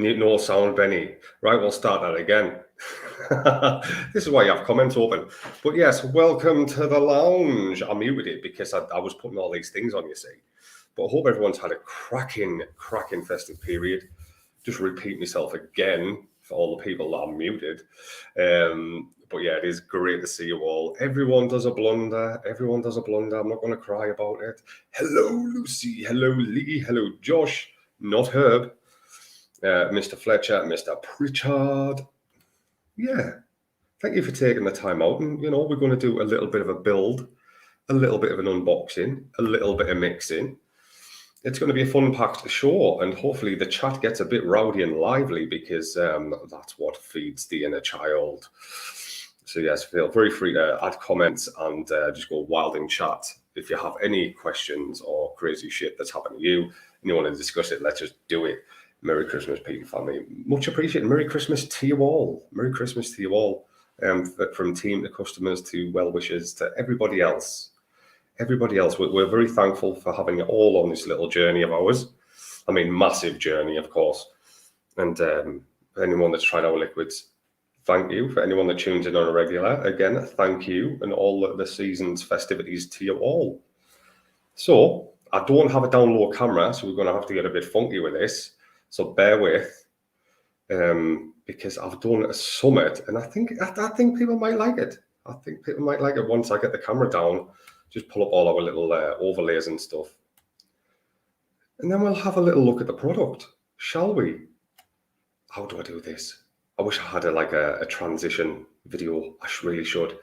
No sound, Benny. Right, we'll start that again. This is why you have comments open. But yes, welcome to the lounge. I muted it because I was putting all these things on, you see. But I hope everyone's had a cracking festive period. Just repeat myself again for all the people that are muted. But yeah, it is great to see you all. Everyone does a blunder. Everyone does a blunder. I'm not going to cry about it. Hello, Lucy. Hello, Lee. Hello, Josh. Not Herb. Mr. Fletcher, Mr. Pritchard. Yeah, thank you for taking the time out. And, you know, we're going to do a little bit of a build, a little bit of an unboxing, a little bit of mixing. It's going to be a fun-packed show, and hopefully the chat gets a bit rowdy and lively because that's what feeds the inner child. So yes, feel very free to add comments and just go wild in chat. If you have any questions or crazy shit that's happened to you and you want to discuss it, let's just do it. Merry Christmas, Pete family. Much appreciated. Merry Christmas to you all. Merry Christmas to you all. From team to customers to well-wishers to everybody else. Everybody else, we're very thankful for having you all on this little journey of ours. I mean, massive journey, of course. And anyone that's tried our liquids, thank you. For anyone that tunes in on a regular, again, thank you. And all the season's festivities to you all. So, I don't have a down low camera, so we're going to have to get a bit funky with this. So bear with, because I've done a summit, and I think people might like it. I think people might like it once I get the camera down. Just pull up all our little overlays and stuff, and then we'll have a little look at the product, shall we? How do I do this? I wish I had a transition video. I really should.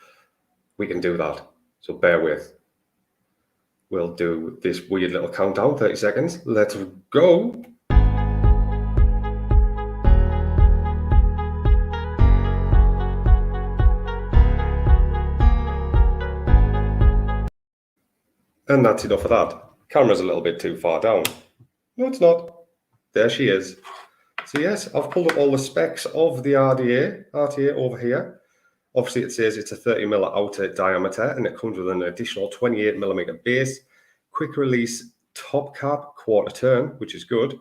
We can do that. So bear with. We'll do this weird little countdown. 30 seconds. Let's go. And that's enough of that. Camera's a little bit too far down. No, it's not. There she is. So yes, I've pulled up all the specs of the RTA over here. Obviously, it says it's a 30mm outer diameter, and it comes with an additional 28mm base, quick release top cap, quarter turn, which is good,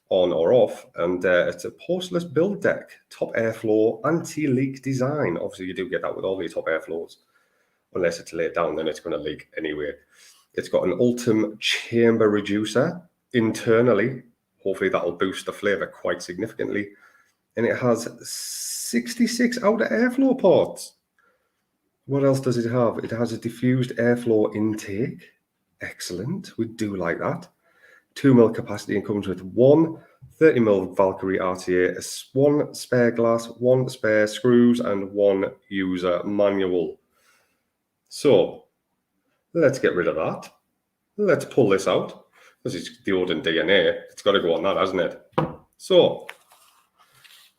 on or off, and it's a porceless build deck, top airflow, anti-leak design. Obviously, you do get that with all the top airflows. Unless it's laid down, then it's going to leak anyway. It's got an Ultim chamber reducer internally. Hopefully that'll boost the flavor quite significantly. And it has 66 outer airflow ports. What else does it have? It has a diffused airflow intake. Excellent. We do like that. 2mm capacity, and comes with one 30mm Valkyrie RTA, one spare glass, one spare screws, and one user manual. So let's get rid of that. Let's pull this out. This is the Odin DNA. It's got to go on that, hasn't it? So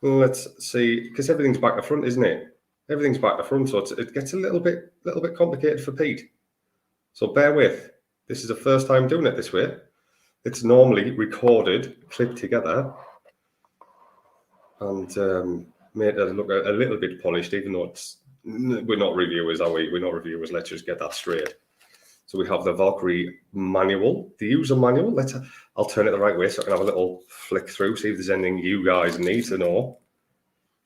let's see, because everything's back to front, isn't it? Everything's back to front, so it gets a little bit complicated for Pete. So bear with. This is the first time doing it this way. It's normally recorded, clipped together, and made it look a little bit polished, even though we're not reviewers, are we? We're not reviewers. Let's just get that straight. So we have the Valkyrie manual, the user manual. I'll turn it the right way so I can have a little flick through, see if there's anything you guys need to know.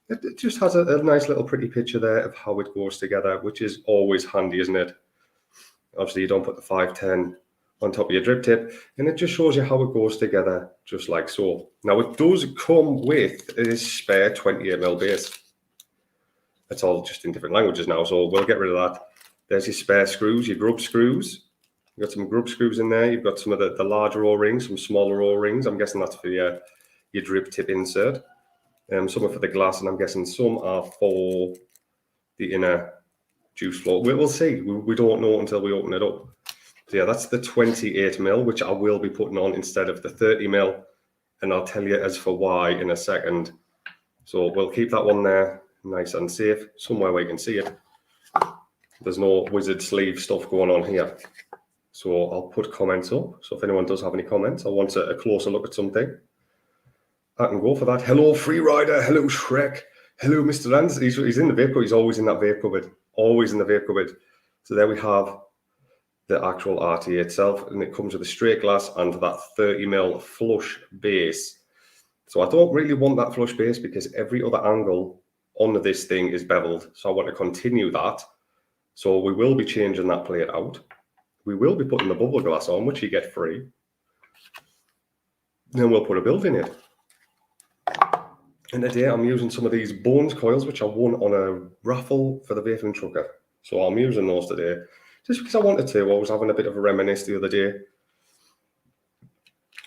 It just has a nice little pretty picture there of how it goes together, which is always handy, isn't it? Obviously, you don't put the 510 on top of your drip tip, and it just shows you how it goes together, just like so. Now, it does come with a spare 28mm base. It's all just in different languages now, so we'll get rid of that. There's your spare screws, your grub screws. You've got some grub screws in there. You've got some of the larger O-rings, some smaller O-rings. I'm guessing that's for your drip tip insert. Some are for the glass, and I'm guessing some are for the inner juice flow. We'll see. We don't know until we open it up. So yeah, that's the 28mm, which I will be putting on instead of the 30mm, and I'll tell you as for why in a second. So we'll keep that one there, nice and safe, somewhere where you can see it. There's no wizard sleeve stuff going on here. So I'll put comments up. So if anyone does have any comments or wants a closer look at something, I can go for that. Hello, Freerider. Hello, Shrek. Hello, Mr. Ans. He's in the vape cupboard. He's always in that vape cupboard. Always in the vape cupboard. So there we have the actual RTA itself. And it comes with a straight glass and that 30mm flush base. So I don't really want that flush base because every other angle on this thing is beveled. So I want to continue that. So we will be changing that plate out. We will be putting the bubble glass on, which you get free. Then we'll put a build in it. And today I'm using some of these bones coils, which I won on a raffle for the Vaperz Trucker. So I'm using those today, just because I wanted to. I was having a bit of a reminisce the other day.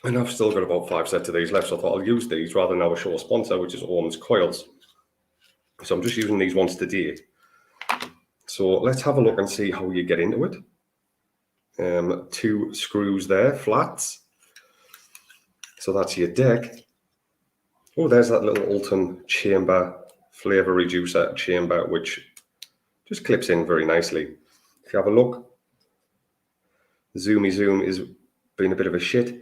And I've still got about 5 sets of these left, so I thought I'll use these rather than our show sponsor, which is Coils. So I'm just using these ones today. So let's have a look and see how you get into it. 2 screws there, flats. So that's your deck. Oh, there's that little Ultim chamber, flavor reducer chamber, which just clips in very nicely. If you have a look, zoomy zoom is being a bit of a shit.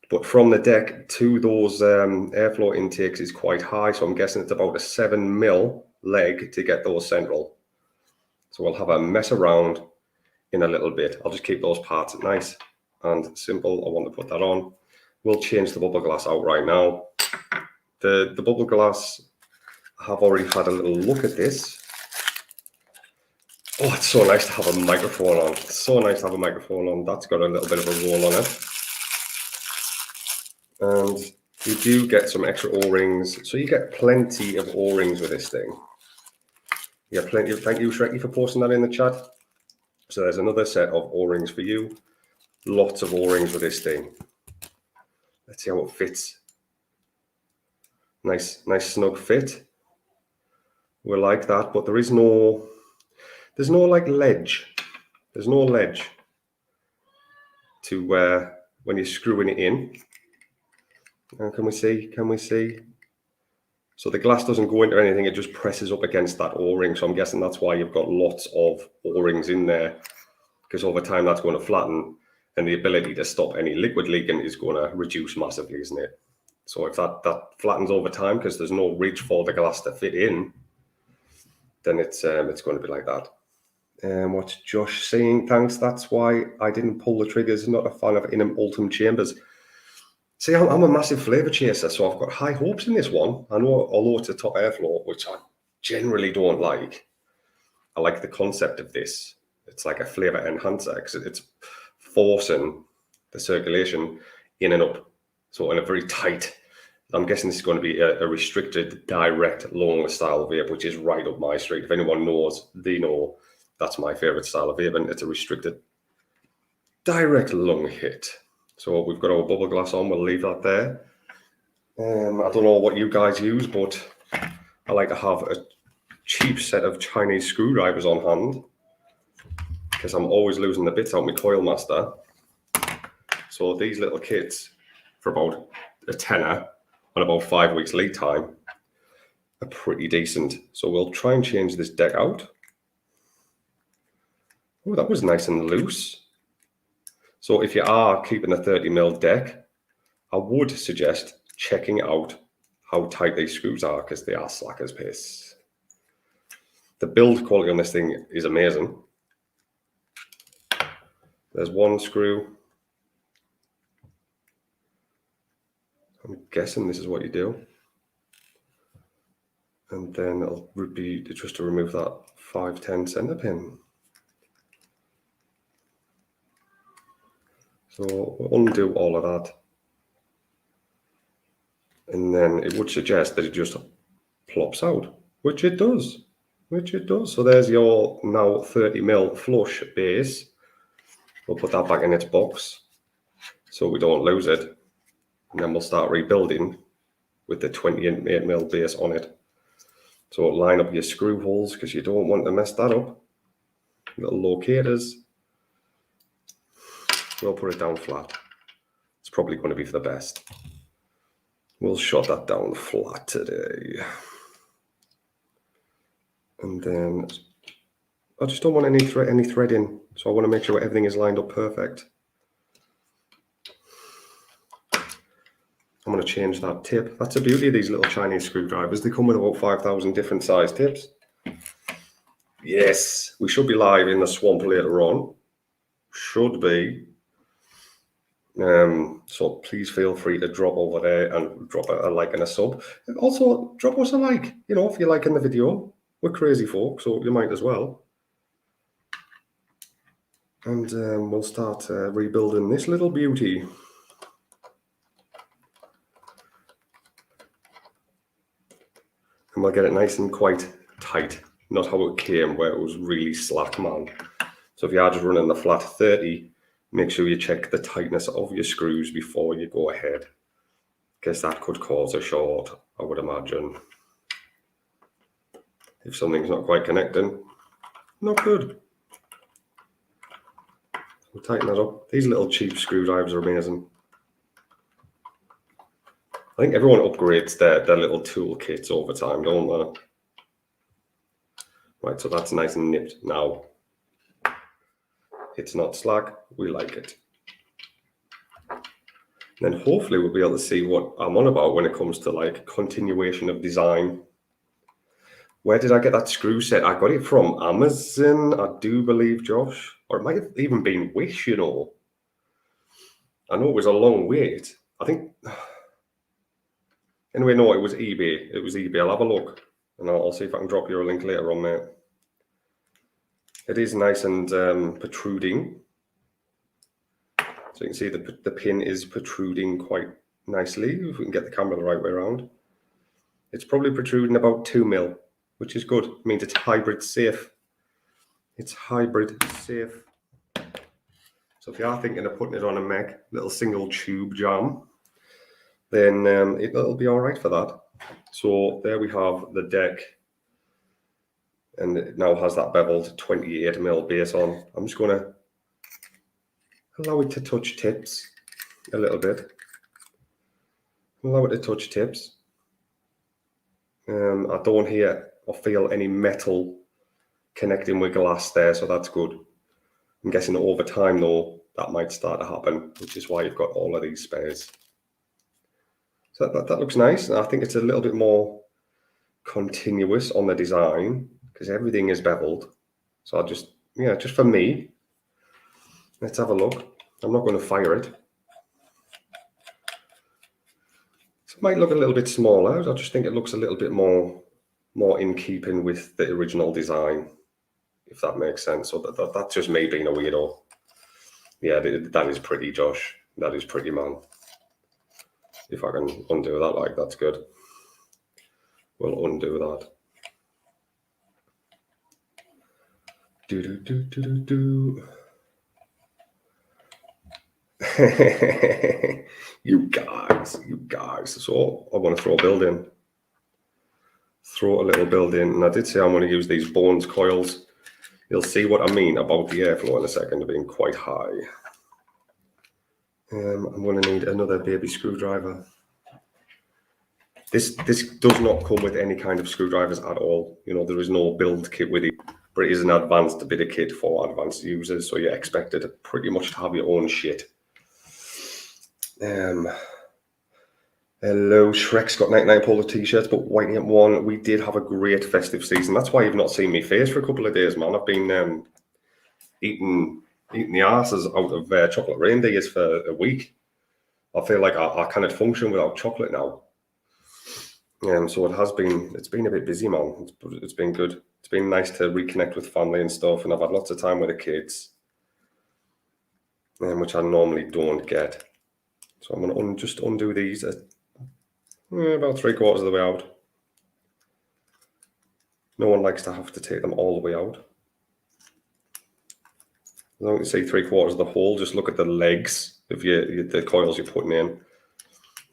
But from the deck to those airflow intakes is quite high. So I'm guessing it's about a 7mm leg to get those central. So we'll have a mess around in a little bit. I'll just keep those parts nice and simple. I want to put that on. We'll change the bubble glass out right now. The bubble glass, I have already had a little look at this. Oh, it's so nice to have a microphone on. It's so nice to have a microphone on. That's got a little bit of a roll on it. And you do get some extra O-rings. So you get plenty of O-rings with this thing. Yeah, plenty of, thank you, Shrekky, for posting that in the chat. So there's another set of O-rings for you. Lots of O-rings with this thing. Let's see how it fits. Nice snug fit. We like that, but there's no like ledge. There's no ledge to where when you're screwing it in. Can we see? So the glass doesn't go into anything, it just presses up against that O-ring. So I'm guessing that's why you've got lots of O-rings in there, because over time that's going to flatten and the ability to stop any liquid leaking is going to reduce massively, isn't it? So if that flattens over time because there's no ridge for the glass to fit in, then it's going to be like that. What's Josh saying? Thanks. That's why I didn't pull the triggers. Not a fan of Ultim chambers. See, I'm a massive flavour chaser, so I've got high hopes in this one. I know, although it's a top airflow, which I generally don't like, I like the concept of this. It's like a flavour enhancer because it's forcing the circulation in and up. So in a very tight, I'm guessing this is going to be a restricted, direct, long style vape, which is right up my street. If anyone knows, they know that's my favourite style of vape, and it's a restricted, direct lung hit. So we've got our bubble glass on, we'll leave that there. I don't know what you guys use, but I like to have a cheap set of Chinese screwdrivers on hand because I'm always losing the bits out my Coil Master. So these little kits for about a tenner on about 5 weeks lead time are pretty decent. So we'll try and change this deck out. Oh, that was nice and loose. So if you are keeping a 30mm deck, I would suggest checking out how tight these screws are because they are slack as piss. The build quality on this thing is amazing. There's one screw. I'm guessing this is what you do. And then it'll be just to remove that 510 center pin. So we'll undo all of that. And then it would suggest that it just plops out, which it does. So there's your now 30mm flush base. We'll put that back in its box so we don't lose it. And then we'll start rebuilding with the 28mm base on it. So line up your screw holes because you don't want to mess that up. Little locators. We'll put it down flat. It's probably going to be for the best. We'll shut that down flat today. And then I just don't want any threading. So I want to make sure everything is lined up perfect. I'm going to change that tip. That's the beauty of these little Chinese screwdrivers. They come with about 5,000 different size tips. Yes, we should be live in the swamp later on. Should be. So please feel free to drop over there and drop a like and a sub. And also drop us a like, you know, if you're liking the video. We're crazy folk, so you might as well. And we'll start rebuilding this little beauty. And we'll get it nice and quite tight. Not how it came, where it was really slack, man. So if you are just running the flat 30, make sure you check the tightness of your screws before you go ahead, because that could cause a short, I would imagine. If something's not quite connecting, not good. We'll tighten that up. These little cheap screwdrivers are amazing. I think everyone upgrades their little tool kits over time, don't they? Right, so that's nice and nipped now. It's not slack, we like it. And then hopefully we'll be able to see what I'm on about when it comes to like continuation of design. Where did I get that screw set? I got it from Amazon, I do believe, Josh. Or it might have even been Wish, you know. I know it was a long wait. I think... Anyway, no, it was eBay. It was eBay. I'll have a look. And I'll see if I can drop you a link later on there. It is nice and protruding. So you can see the pin is protruding quite nicely, if we can get the camera the right way around. It's probably protruding about 2 mil, which is good. It means it's hybrid safe. It's hybrid safe. So if you are thinking of putting it on a mech, little single tube jam, then it'll be all right for that. So there we have the deck. And it now has that beveled 28 mil base on. I'm just going to allow it to touch tips a little bit. Allow it to touch tips. I don't hear or feel any metal connecting with glass there, so that's good. I'm guessing over time, though, that might start to happen, which is why you've got all of these spares. So that looks nice. And I think it's a little bit more continuous on the design because everything is beveled. So I'll just, yeah, just for me, let's have a look. I'm not going to fire it. So it might look a little bit smaller. I just think it looks a little bit more in keeping with the original design, if that makes sense. So that's just me being a weirdo. Yeah, that is pretty, Josh. That is pretty, man. If I can undo that, like, that's good. We'll undo that. Do. You guys. So I want to throw a build in. Throw a little build in. And I did say I'm going to use these bones coils. You'll see what I mean about the airflow in a second, being quite high. I'm going to need another baby screwdriver. This does not come with any kind of screwdrivers at all. You know, there is no build kit with it, but it is an advanced bit of kit for advanced users. So you're expected pretty much to have your own shit. Hello, Shrek's got 99 Polar t-shirts, but Whitey at 1. We did have a great festive season. That's why you've not seen me face for a couple of days, man. I've been eating the asses out of chocolate reindeers for a week. I feel like I cannot function without chocolate now. So it's been a bit busy, man. It's been good. It's been nice to reconnect with family and stuff, and I've had lots of time with the kids, which I normally don't get. So I'm going to just undo these at about 3/4 of the way out. No one likes to have to take them all the way out. As long as you see 3/4 of the hole, just look at the legs of the coils you're putting in.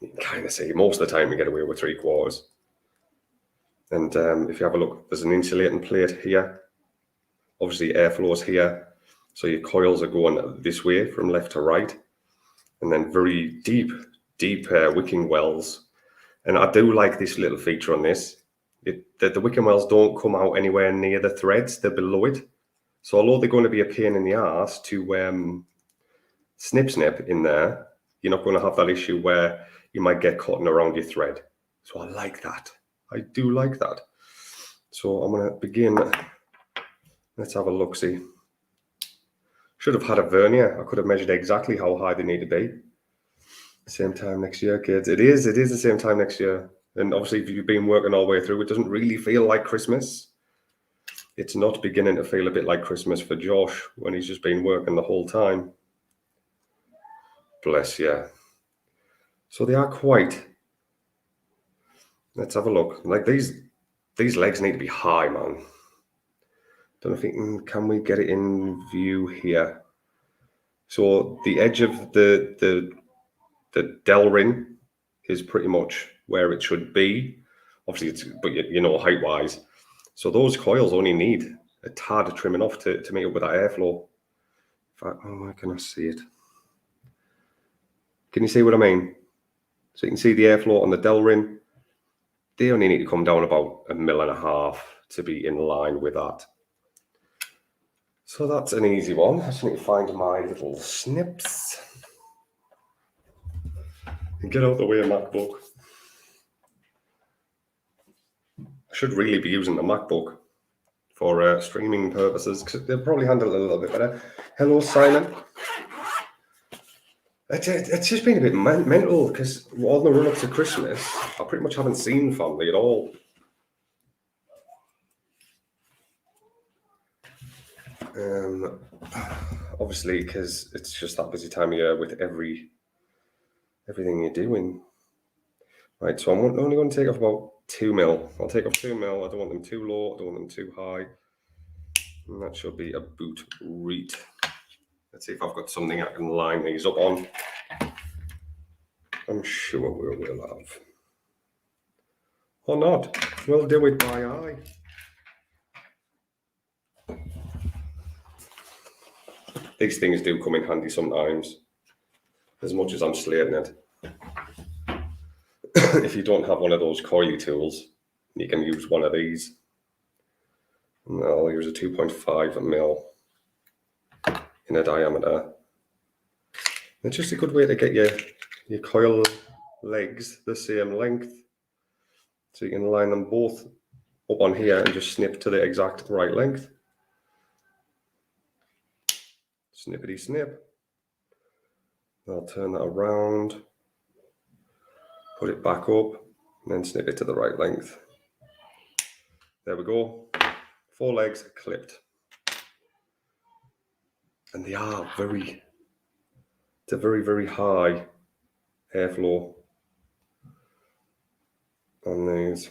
You can kind of see most of the time you get away with 3/4. And if you have a look, there's an insulating plate here. Obviously, airflow is here. So your coils are going this way from left to right. And then very deep wicking wells. And I do like this little feature on this. The wicking wells don't come out anywhere near the threads. They're below it. So although they're going to be a pain in the arse to snip in there, you're not going to have that issue where you might get cotton around your thread. So I like that. I do like that. So I'm going to begin. Let's have a look-see. Should have had a vernier. I could have measured exactly how high they need to be. Same time next year, kids. It is the same time next year. And obviously, if you've been working all the way through, it doesn't really feel like Christmas. It's not beginning to feel a bit like Christmas for Josh when he's just been working the whole time. Bless you. So they are quite. Let's have a look. Like these legs need to be high, man. Don't know if can we get it in view here? So the edge of the dell ring is pretty much where it should be. Obviously, but you know, height wise. So those coils only need a tad of trimming off to meet up with that airflow. In fact, where can I see it? Can you see what I mean? So you can see the airflow on the dell ring. They only need to come down about 1.5 mil to be in line with that. So that's an easy one. I just need to find my little snips. And get out of the way of MacBook. I should really be using the MacBook for streaming purposes, because they'll probably handle it a little bit better. Hello, Simon. It's just been a bit mental, because all the run-up to Christmas, I pretty much haven't seen family at all. Obviously, because it's just that busy time of year with everything you're doing. Right, so I'm only going to take off about 2 mil. I'll take off 2 mil. I don't want them too low. I don't want them too high. And that should be a boot reet. Let's see if I've got something I can line these up on. I'm sure we will have. Or not. We'll do it by eye. These things do come in handy sometimes, as much as I'm slating it. If you don't have one of those coily tools, you can use one of these. And I'll use a 2.5 mil in a diameter. It's just a good way to get your coil legs the same length. So you can line them both up on here and just snip to the exact right length. Snippity snip. I'll turn that around, put it back up, and then snip it to the right length. There we go. 4 legs clipped. And they are it's a very, very high airflow on these.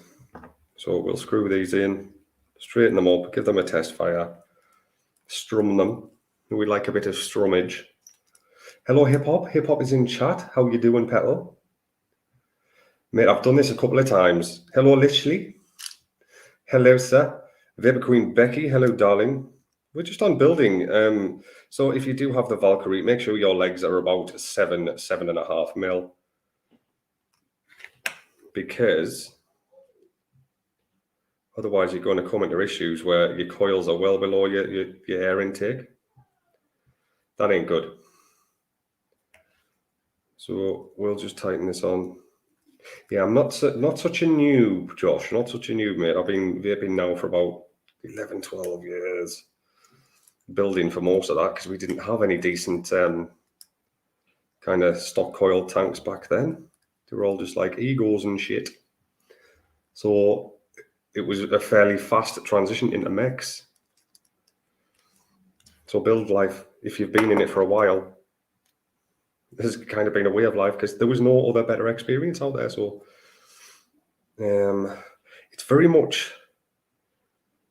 So we'll screw these in, straighten them up, give them a test fire, strum them. We like a bit of strummage. Hello, Hip Hop. Hip Hop is in chat. How you doing, Petal? Mate, I've done this a couple of times. Hello, Lichley. Hello, sir. Vaper Queen Becky. Hello, darling. We're just on building. So if you do have the Valkyrie, make sure your legs are about 7.5 mil. Because otherwise you're going to come into issues where your coils are well below your air intake. That ain't good. So we'll just tighten this on. Yeah, I'm not such a noob, Josh. Not such a noob, mate. I've been vaping now for about 11, 12 years. Building for most of that, because we didn't have any decent kind of stock coil tanks back then. They were all just like egos and shit. So it was a fairly fast transition into mechs. So build life, if you've been in it for a while, this has kind of been a way of life, because there was no other better experience out there. So it's very much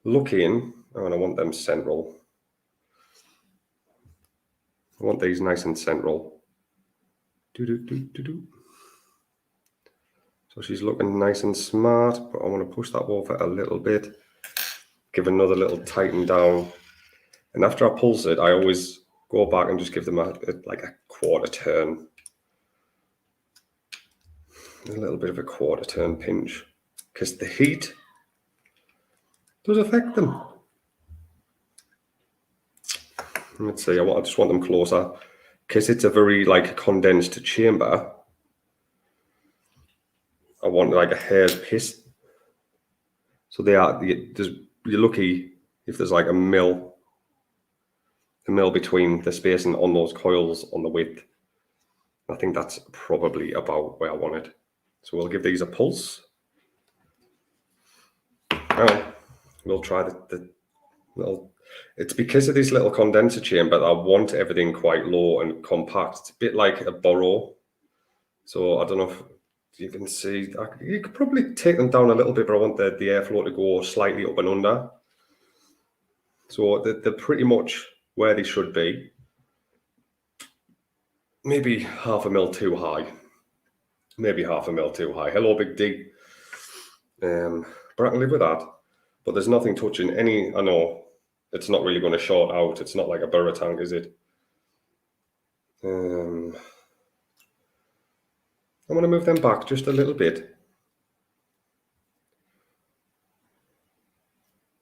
looking, and I want them central. I want these nice and central. So she's looking nice and smart, but I want to push that over a little bit, give another little tighten down. And after I pulse it, I always go back and just give them like a quarter turn. A little bit of a quarter turn pinch, because the heat does affect them. Let's see, I just want them closer, because it's a very like condensed chamber. I want like a hair's piss. So you're lucky if there's like a mil between the spacing on those coils on the width. I think that's probably about where I want it. So we'll give these a pulse. Now we'll try the little. It's because of this little condenser chamber that I want everything quite low and compact. It's a bit like a burrow. So I don't know if you can see. You could probably take them down a little bit, but I want the airflow to go slightly up and under. So they're pretty much where they should be. Maybe half a mil too high. Maybe half a mil too high. Hello, Big D. But I can live with that. But there's nothing touching any. I know it's not really going to short out. It's not like a burrow tank, is it? I'm going to move them back just a little bit.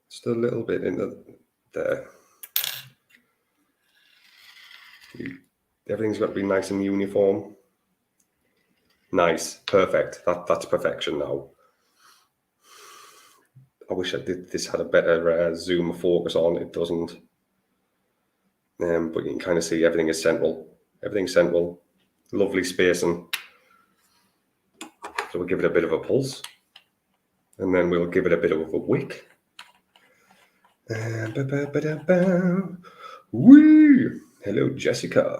Just a little bit into there. Everything's got to be nice and uniform. Nice, perfect. That's perfection now. I wish this had a better zoom focus on. It doesn't. But you can kind of see everything is central. Everything's central. Lovely spacing. So we'll give it a bit of a pulse. And then we'll give it a bit of a wick. Wee! Hello, Jessica.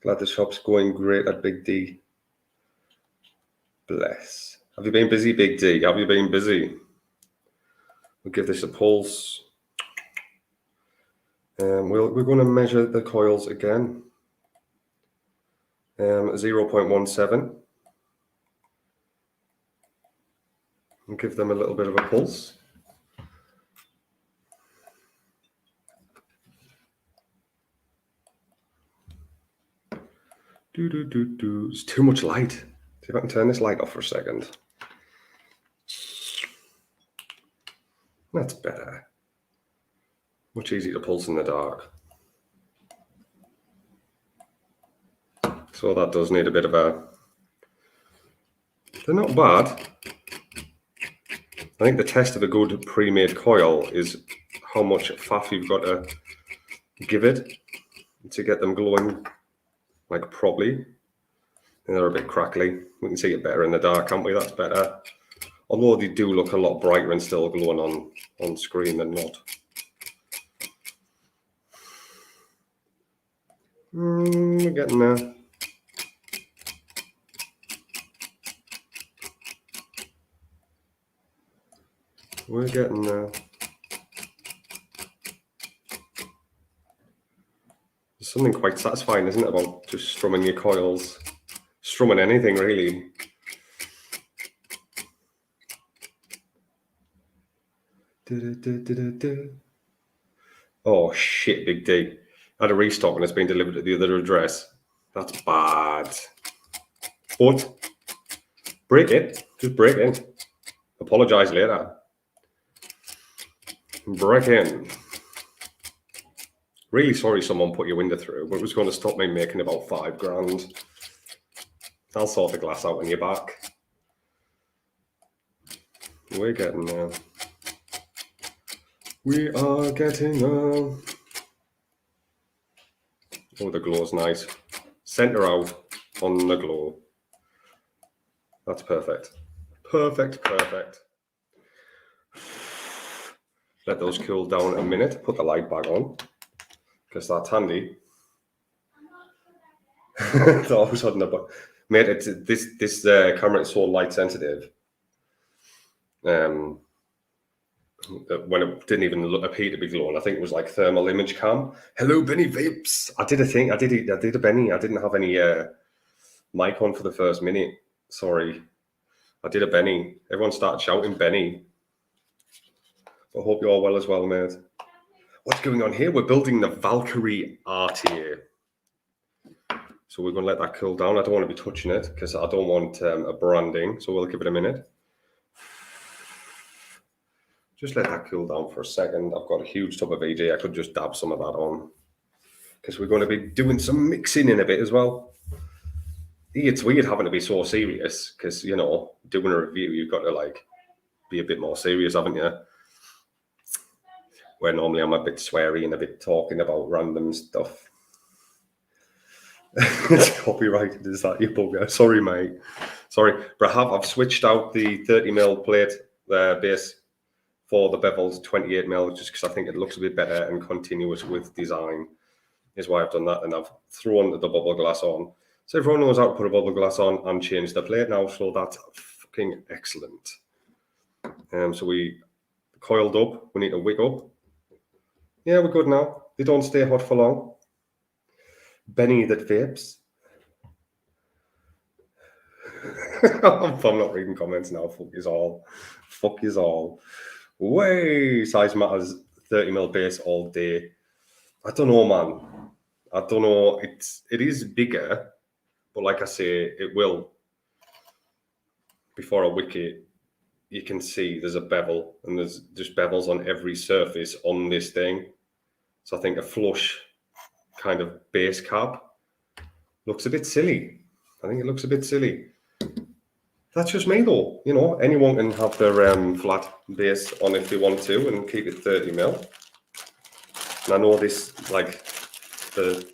Glad the shop's going great at Big D. Bless. Have you been busy, Big D? Have you been busy? We'll give this a pulse. We're going to measure the coils again. 0.17. And give them a little bit of a pulse. It's too much light. See if I can turn this light off for a second. That's better. Much easier to pulse in the dark. So that does need a bit of a... They're not bad. I think the test of a good pre-made coil is how much faff you've got to give it to get them glowing like properly. And they're a bit crackly. We can see it better in the dark, can't we? That's better. Although they do look a lot brighter and still glowing on screen than not. We're getting there. We're getting there. There's something quite satisfying, isn't it, about just strumming your coils? Strumming anything, really. Oh, shit, Big D. I had a restock and it's been delivered to the other address. That's bad. But break it. Just break in. Apologise later. Break in. Really sorry someone put your window through, but it was going to stop me making about $5,000. I'll sort the glass out on your back. We're getting there. We are getting there. Oh, the glow's nice. Center out on the glow. That's perfect. Perfect, perfect. Let those cool down a minute. Put the light back on, because that's handy. It's all of a sudden, mate, this camera is so light sensitive. When it didn't even appear to be glowing, I think it was like thermal image cam. Hello, Benny Vapes. I did a thing. I did a Benny. I didn't have any mic on for the first minute. Sorry. I did a Benny. Everyone started shouting Benny. I hope you're all well as well, mate. What's going on here? We're building the Valkyrie RTA. So we're going to let that cool down. I don't want to be touching it because I don't want a branding. So we'll give it a minute. Just let that cool down for a second. I've got a huge tub of VJ. I could just dab some of that on because we're going to be doing some mixing in a bit as well. It's weird having to be so serious because, you know, doing a review, you've got to like be a bit more serious, haven't you? Where normally I'm a bit sweary and a bit talking about random stuff. It's copyrighted, is that your bugger? Sorry, mate. Sorry, but I've switched out the 30mm plate base for the bevel's 28mm just because I think it looks a bit better and continuous with design is why I've done that. And I've thrown the bubble glass on. So everyone knows how to put a bubble glass on and change the plate now. So that's fucking excellent. So we coiled up. We need to wick up. Yeah, we're good now. They don't stay hot for long. Benny that vapes. I'm not reading comments now. Fuck is all. Fuck is all. Way size matters. 30mm base all day. I don't know, man. I don't know. It is bigger, but like I say, it will. Before I wick it, you can see there's a bevel, and there's just bevels on every surface on this thing. So I think a flush kind of base cap looks a bit silly. I think it looks a bit silly. That's just me though. You know, anyone can have their flat base on if they want to and keep it 30mm. And I know this, like, the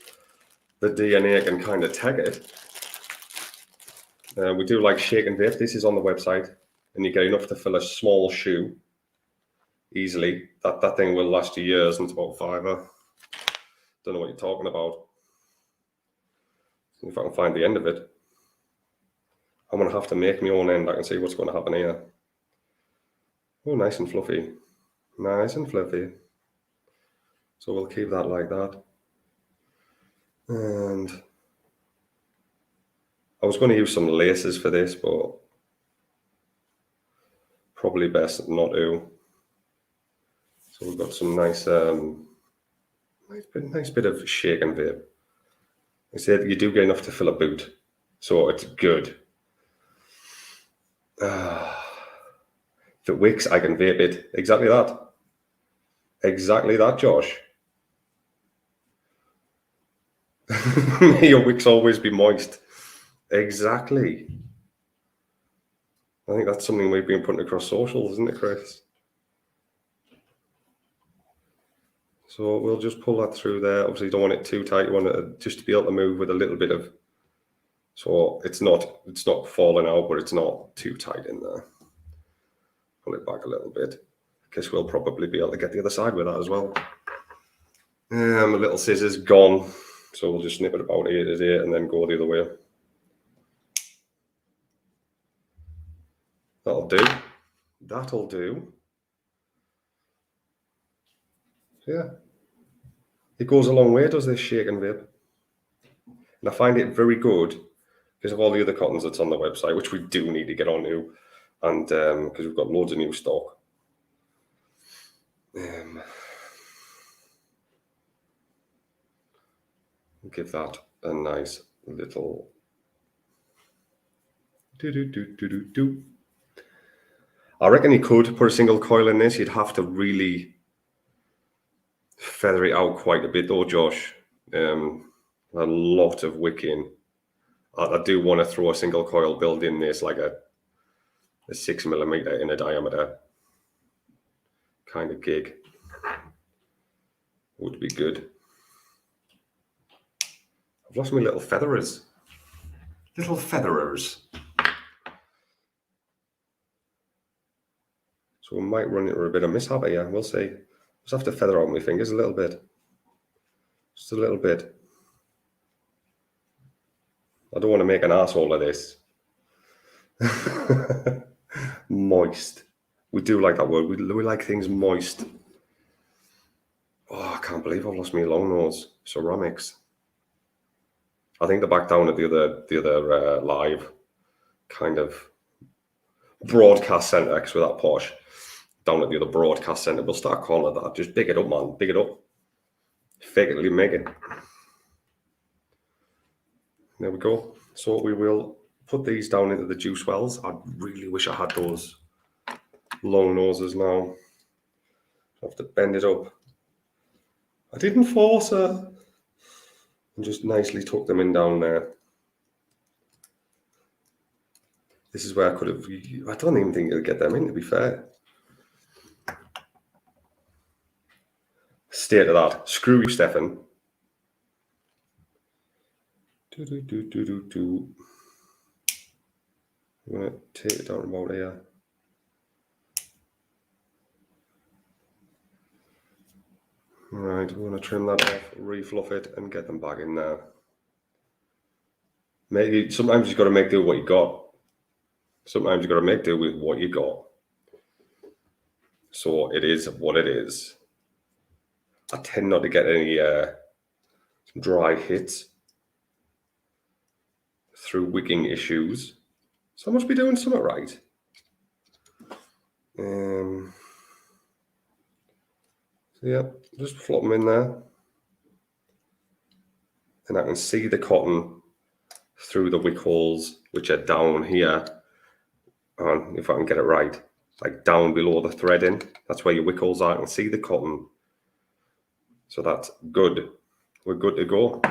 DNA can kind of tag it. We do like shake and vape. This is on the website, and you get enough to fill a small shoe easily. That thing will last you years, and it's about £5. Don't know what you're talking about. If I can find the end of it, I'm gonna have to make my own end. I can see what's going to happen here. Oh, nice and fluffy, nice and fluffy. So we'll keep that like that. And I was going to use some laces for this, but probably best not to. So we've got some nice, nice bit of shake and vape. I said you do get enough to fill a boot, so it's good. If it wicks, I can vape it. Exactly that. Exactly that, Josh. Your wicks always be moist. Exactly. I think that's something we've been putting across socials, isn't it, Chris? So we'll just pull that through there. Obviously, you don't want it too tight. You want it just to be able to move with a little bit of, so it's not falling out, but it's not too tight in there. Pull it back a little bit. Guess we'll probably be able to get the other side with that as well. My little scissors gone, so we'll just snip it about 8 at 8 and then go the other way. That'll do. That'll do. Yeah. It goes a long way, does this shake and vape. And I find it very good because of all the other cottons that's on the website, which we do need to get onto, and because we've got loads of new stock. Give that a nice little do. I reckon you could put a single coil in this. You'd have to really feather it out quite a bit though, Josh. A lot of wicking. I do want to throw a single coil build in this, like a 6mm in a diameter kind of gig. Would be good. I've lost my little featherers. Little featherers. So we might run into a bit of mishap here. We'll see. Just have to feather out my fingers a little bit. Just a little bit. I don't want to make an arsehole of this. Moist. We do like that word. We like things moist. Oh, I can't believe I've lost my long nose. Ceramics. I think they're back down at the other live kind of broadcast centre, because we're that posh. Down at the other broadcast centre, we'll start calling it that. Just big it up, man. Big it up. Fake it till you make it. There we go. So we will put these down into the juice wells. I really wish I had those long noses now. I have to bend it up. I didn't force her. And just nicely tuck them in down there. This is where I could have, I don't even think you'll get them in, to be fair. State of that. Screw you, Stefan. I'm going to take it down about here. Right, we're going to trim that off, refluff it, and get them back in there. Maybe sometimes you've got to make do with what you got. Sometimes you've got to make do with what you got. So it is what it is. I tend not to get any dry hits through wicking issues. So I must be doing something right. So yeah, just flop them in there. And I can see the cotton through the wick holes, which are down here. And if I can get it right, like down below the threading, that's where your wick holes are. I can see the cotton. So that's good. We're good to go.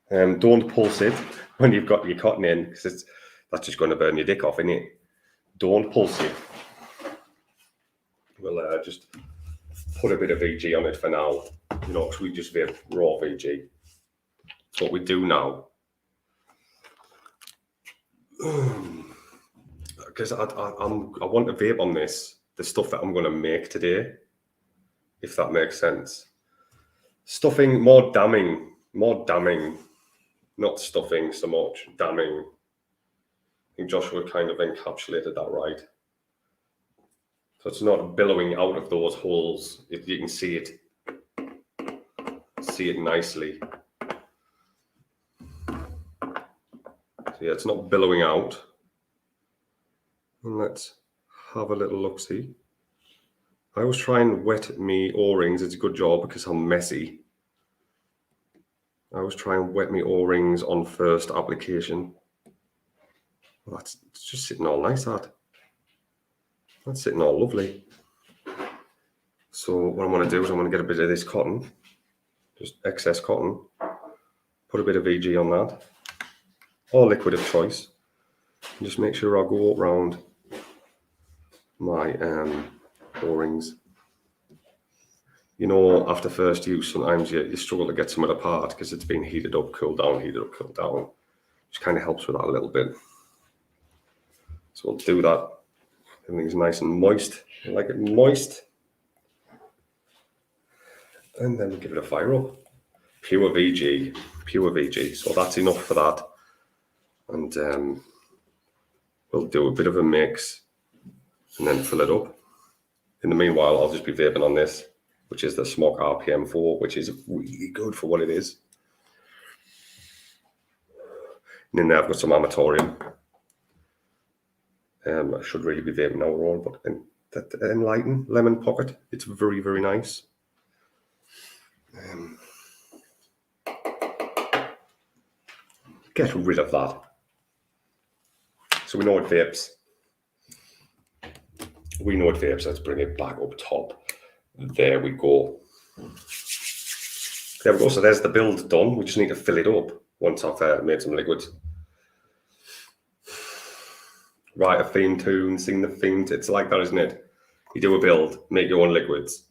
Don't pulse it when you've got your cotton in, because that's just going to burn your dick off, isn't it? Don't pulse it. We'll just put a bit of VG on it for now, you know, because we just vape raw VG. That's what we do now. Because I want to vape on this, the stuff that I'm going to make today, if that makes sense. Stuffing, more damming, not stuffing so much, damming. I think Joshua kind of encapsulated that right. So it's not billowing out of those holes. You can see it nicely. So yeah, it's not billowing out. And let's have a little look-see. I always try and wet me O-rings. It's a good job because I'm messy. I always try and wet me O-rings on first application. Well, it's just sitting all nice, that. That's sitting all lovely. So what I'm going to do is I'm going to get a bit of this cotton, just excess cotton, put a bit of VG on that, or liquid of choice, and just make sure I go around my O-rings. You know, after first use, sometimes you struggle to get some of it apart because it's been heated up, cooled down, heated up, cooled down. Which kind of helps with that a little bit. So we'll do that. Everything's nice and moist. I like it moist. And then we'll give it a fire up. Pure VG, pure VG. So that's enough for that. And we'll do a bit of a mix and then fill it up. In the meanwhile, I'll just be vaping on this, which is the Smog RPM4, which is really good for what it is. And in there, I've got some Amatorium. I should really be vaping now, Ron, but that Enlighten Lemon Pocket, it's very, very nice. Get rid of that. So we know it vapes. Let's bring it back up top. There we go. There we go. So there's the build done. We just need to fill it up once I've made some liquids. Write a theme tune, sing the theme. It's like that, isn't it? You do a build, make your own liquids.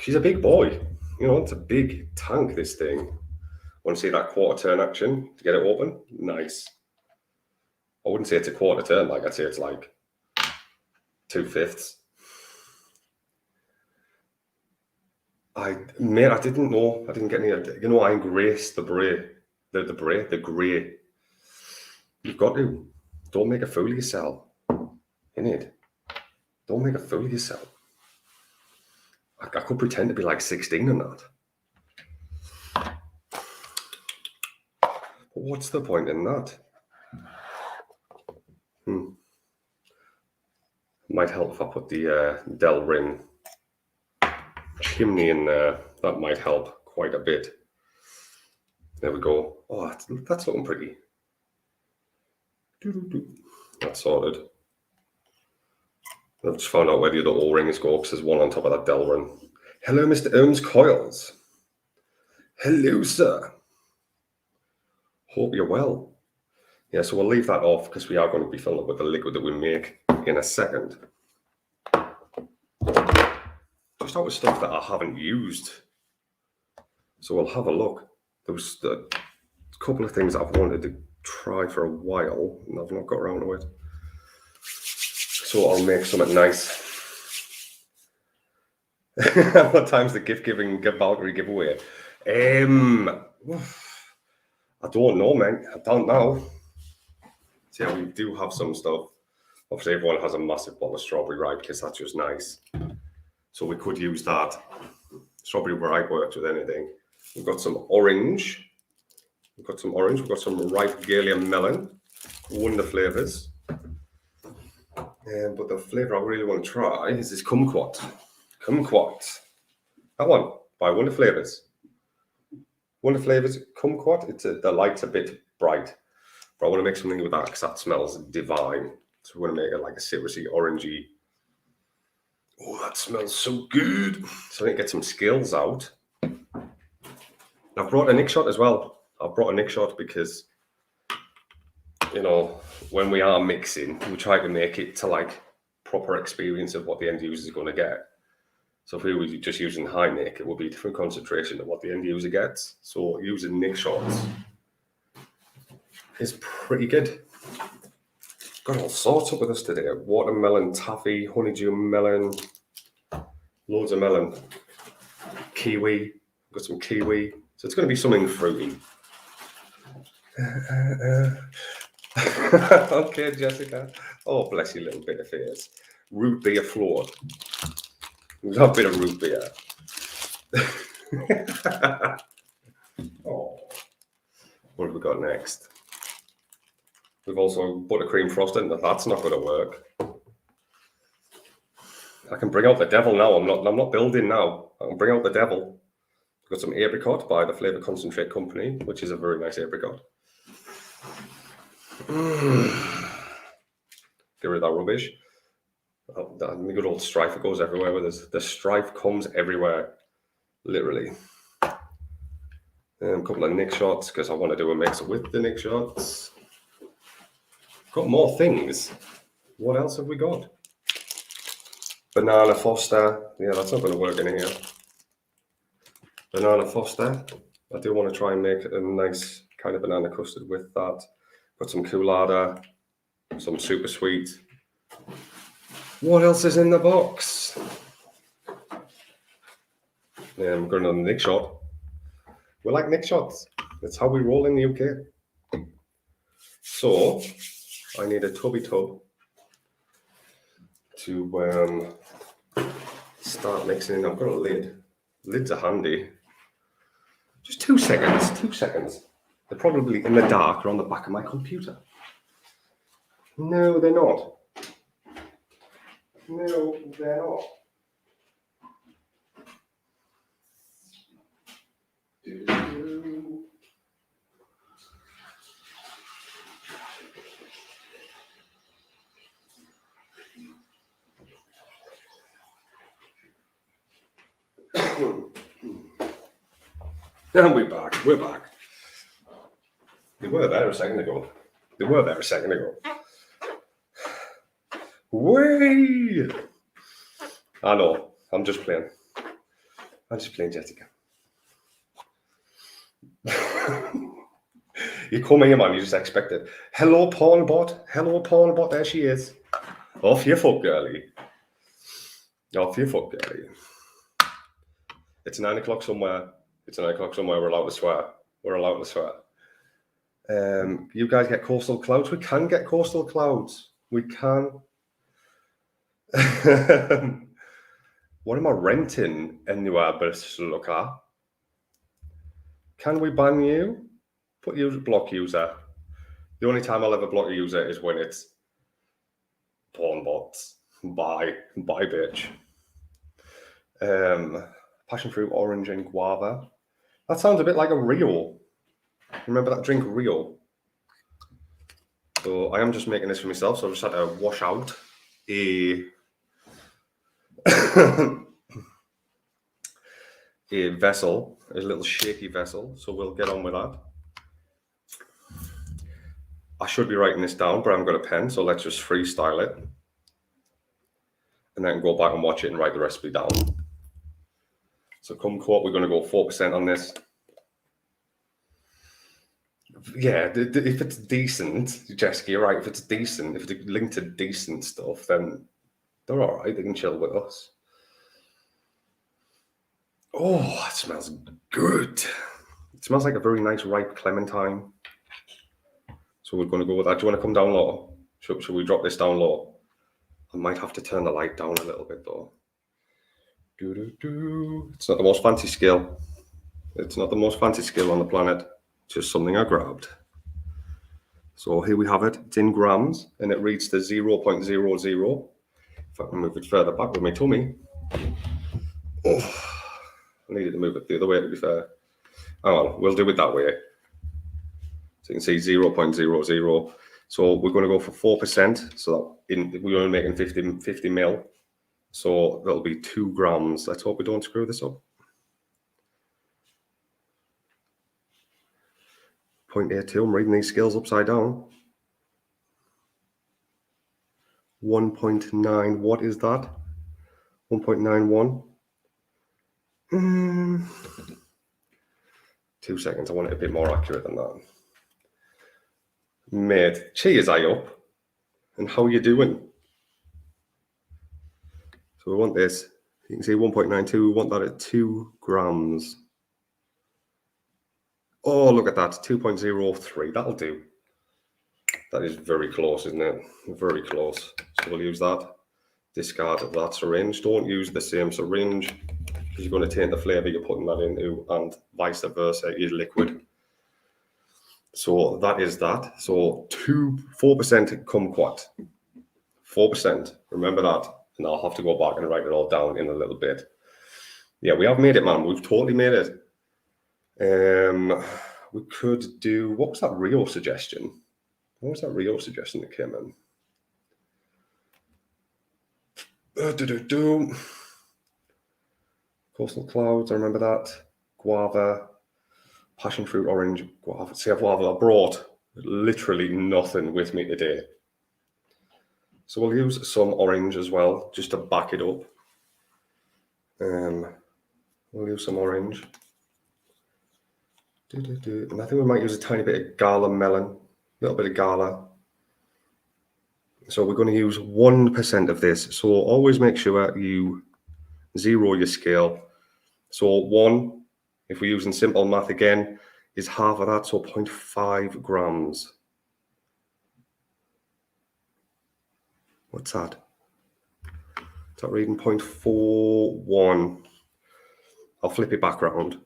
She's a big boy. You know, it's a big tank, this thing. Want to see that quarter turn action to get it open? Nice. I wouldn't say it's a quarter turn, like I'd say it's like 2/5. I didn't know. I didn't get any. You know, I engraced the grey. You've got to. Don't make a fool of yourself. Innit? Don't make a fool of yourself. I could pretend to be like 16 and that. But what's the point in that? Might help if I put the Delrin chimney in there. That might help quite a bit. There we go. Oh, that's looking pretty. That's sorted. I've just found out where the other O-rings go because there's one on top of that Delrin. Hello, Mr. Ohm's Coils. Hello, sir. Hope you're well. Yeah, so we'll leave that off because we are going to be filling up with the liquid that we make in a second. Just out with stuff that I haven't used. So we'll have a look. There was a couple of things I've wanted to try for a while, and I've not got around to it. So I'll make something nice. What time's the gift-giving Valkyrie giveaway? I don't know, man. I don't know. So yeah, we do have some stuff. Obviously, everyone has a massive bottle of strawberry ripe because that's just nice. So we could use that. Strawberry ripe works with anything. We've got some orange. We've got some ripe Galia melon. One of the flavours. But the flavour I really want to try is this kumquat. Kumquat. That one. By one of the flavours. One of the flavours, kumquat. The light's a bit bright. But I want to make something with that because that smells divine. So we're going to make it like a citrusy, orangey. Oh, that smells so good. So I need to get some scales out. I've brought a nick shot as well. I've brought a nick shot because, you know, when we are mixing, we try to make it to like proper experience of what the end user is going to get. So if we were just using high nick, it would be a different concentration of what the end user gets. So using nick shots is pretty good. Got all sorts up with us today. Watermelon, taffy, honeydew melon, loads of melon, kiwi. Got some kiwi. So it's going to be something fruity. Okay, Jessica. Oh, bless your little bit of face. Root beer float. We've got a bit of root beer. Oh. What have we got next? We've also buttercream frosting. That's not going to work. I can bring out the devil now. I'm not building now. I can bring out the devil. We've got some apricot by the Flavor Concentrate Company, which is a very nice apricot. Get rid of that rubbish. Oh, the good old strife, it goes everywhere with us. The strife comes everywhere, literally. A couple of nick shots because I want to do a mix with the nick shots. Got more things. What else have we got? Banana Foster. Yeah, that's not going to work in here. Banana Foster. I do want to try and make a nice kind of banana custard with that. Got some Coulada, some super sweet. What else is in the box? Yeah, I'm going on the nick shot. We like nick shots. That's how we roll in the UK. So I need a tubby tub to start mixing. I've got a lid. Lids are handy. Just 2 seconds. 2 seconds. They're probably in the dark or on the back of my computer. No, they're not. No, they're not. And we're back. We're back. They were there a second ago. Whee! I know. I'm just playing. Jessica. You come here, man. You just expect it. Hello, pornbot. There she is. Off your foot, girlie. It's 9 o'clock somewhere. We're allowed to swear. You guys get coastal clouds? We can get coastal clouds. We can. What am I renting anywhere but look at? Can we ban you? Block user. The only time I'll ever block a user is when it's porn bots. Bye, bitch. Passion fruit, orange, and guava. That sounds a bit like a Rio. Remember that drink, Rio? So I am just making this for myself, so I just had to wash out a vessel, a little shaky vessel. So we'll get on with that. I should be writing this down, but I haven't got a pen, so let's just freestyle it. And then go back and watch it and write the recipe down. So kumquat, we're going to go 4% on this. Yeah, if it's decent, Jessica, you're right. If it's decent, if it's linked to decent stuff, then they're all right. They can chill with us. Oh, it smells good. It smells like a very nice ripe clementine. So we're going to go with that. Do you want to come down low? Should we drop this down low? I might have to turn the light down a little bit though. It's not the most fancy scale. It's not the most fancy scale on the planet. Just something I grabbed. So here we have it. It's in grams and it reads to 0.00. If I can move it further back with my tummy. Oh, I needed to move it the other way to be fair. Oh, we'll do it that way. So you can see 0.00. So we're going to go for 4%. So that we're only making 50 mil. So that'll be 2 grams. Let's hope we don't screw this up. 0.82. I'm reading these scales upside down. 1.9. What is that? 1.91. 2 seconds. I want it a bit more accurate than that. Mate, cheers, I up. And how are you doing? So we want this. You can see 1.92. We want that at 2 grams. Oh, look at that. 2.03. That'll do. That is very close, isn't it? Very close. So we'll use that. Discard of that syringe. Don't use the same syringe because you're going to taint the flavour you're putting that into, and vice versa, your liquid. So that is that. So 4% kumquat. 4%. Remember that. And I'll have to go back and write it all down in a little bit. Yeah, we have made it, man. We've totally made it. We could do, what was that Rio suggestion? What was that Rio suggestion that came in? Coastal clouds, I remember that. Guava, passion fruit, orange, guava. See, I brought literally nothing with me today. So we'll use some orange as well, just to back it up. We'll use some orange. And I think we might use a tiny bit of gala melon, a little bit of gala. So we're going to use 1% of this. So always make sure you zero your scale. So 1, if we're using simple math again, is half of that, so 0.5 grams. What's that? Is that reading 0.41? I'll flip it back around.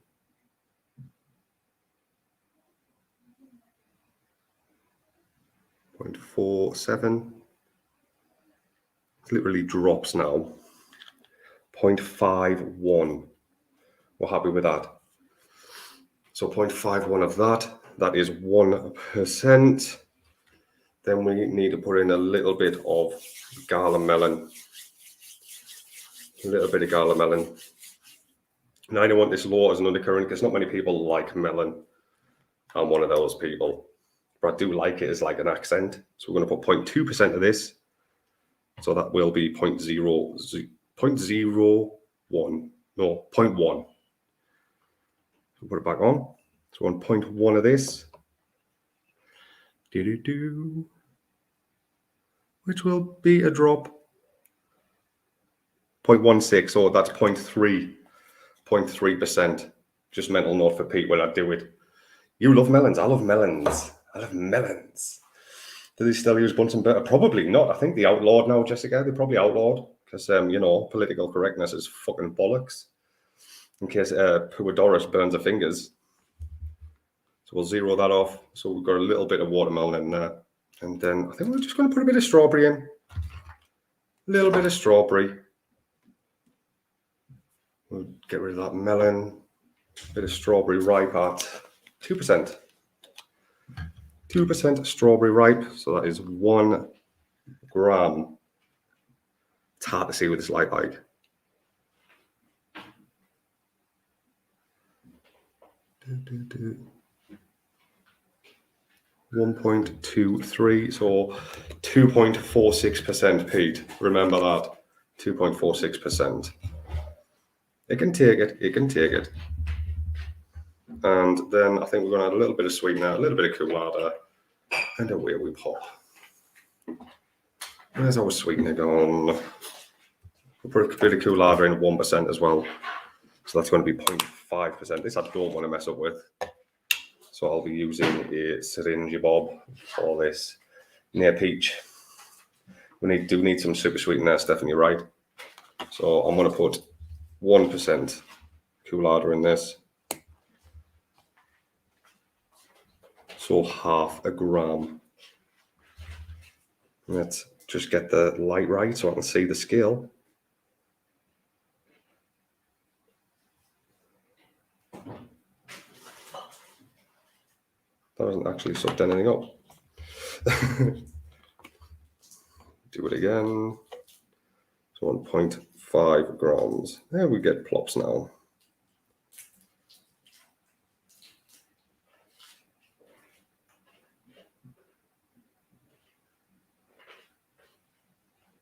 0.47. It literally drops now. 0.51. We're happy with that. So 0.51 of that. That is 1%. Then we need to put in a little bit of gala melon. A little bit of gala melon. Now I don't want this low as an undercurrent because not many people like melon. I'm one of those people. But I do like it as like an accent. So we're going to put 0.2% of this. So that will be 0.01. No, 0.1. So put it back on. So 1.1 of this. Which will be a drop. 0.16, so that's 0.3%. Just mental note for Pete when I do it. You love melons. I love melons. I love melons. Do they still use Bunsen burner? Probably not. I think they outlawed now, Jessica. They probably outlawed because, political correctness is fucking bollocks. In case poor Doris burns her fingers. So we'll zero that off. So we've got a little bit of watermelon in there. And then I think we're just going to put a bit of strawberry in. A little bit of strawberry. We'll get rid of that melon. A bit of strawberry ripe at 2%. 2% strawberry ripe. So that is 1 gram. It's hard to see with this light like. 1.23, so 2.46%, Pete. Remember that. 2.46%. It can take it. It can take it. And then I think we're going to add a little bit of sweetener, a little bit of cooler, and away we pop. Where's our sweetener gone? We'll put a bit of cooler in 1% as well. So that's going to be 0.5%. This I don't want to mess up with. So I'll be using a syringe bob for this near peach. We do need some super sweetener, Stephanie, you're right. So I'm going to put 1% cooler in this. So 0.5 gram. Let's just get the light right so I can see the scale. That hasn't actually sucked anything up. Do it again. So 1.5 grams. There we get plops now.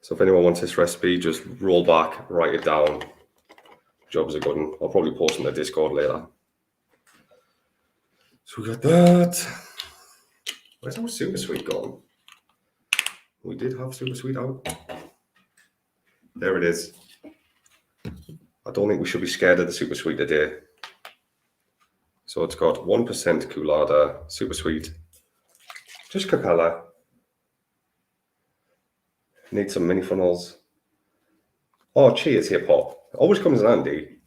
So if anyone wants this recipe, just roll back, write it down. Job's a good one. I'll probably post in the Discord later. So we got that. Where's our super sweet gone? We did have super sweet out. There it is. I don't think we should be scared of the super sweet today. So it's got 1% coolada, super sweet, just capella. Need some mini funnels. Oh, cheers here, Pop. Always comes in handy.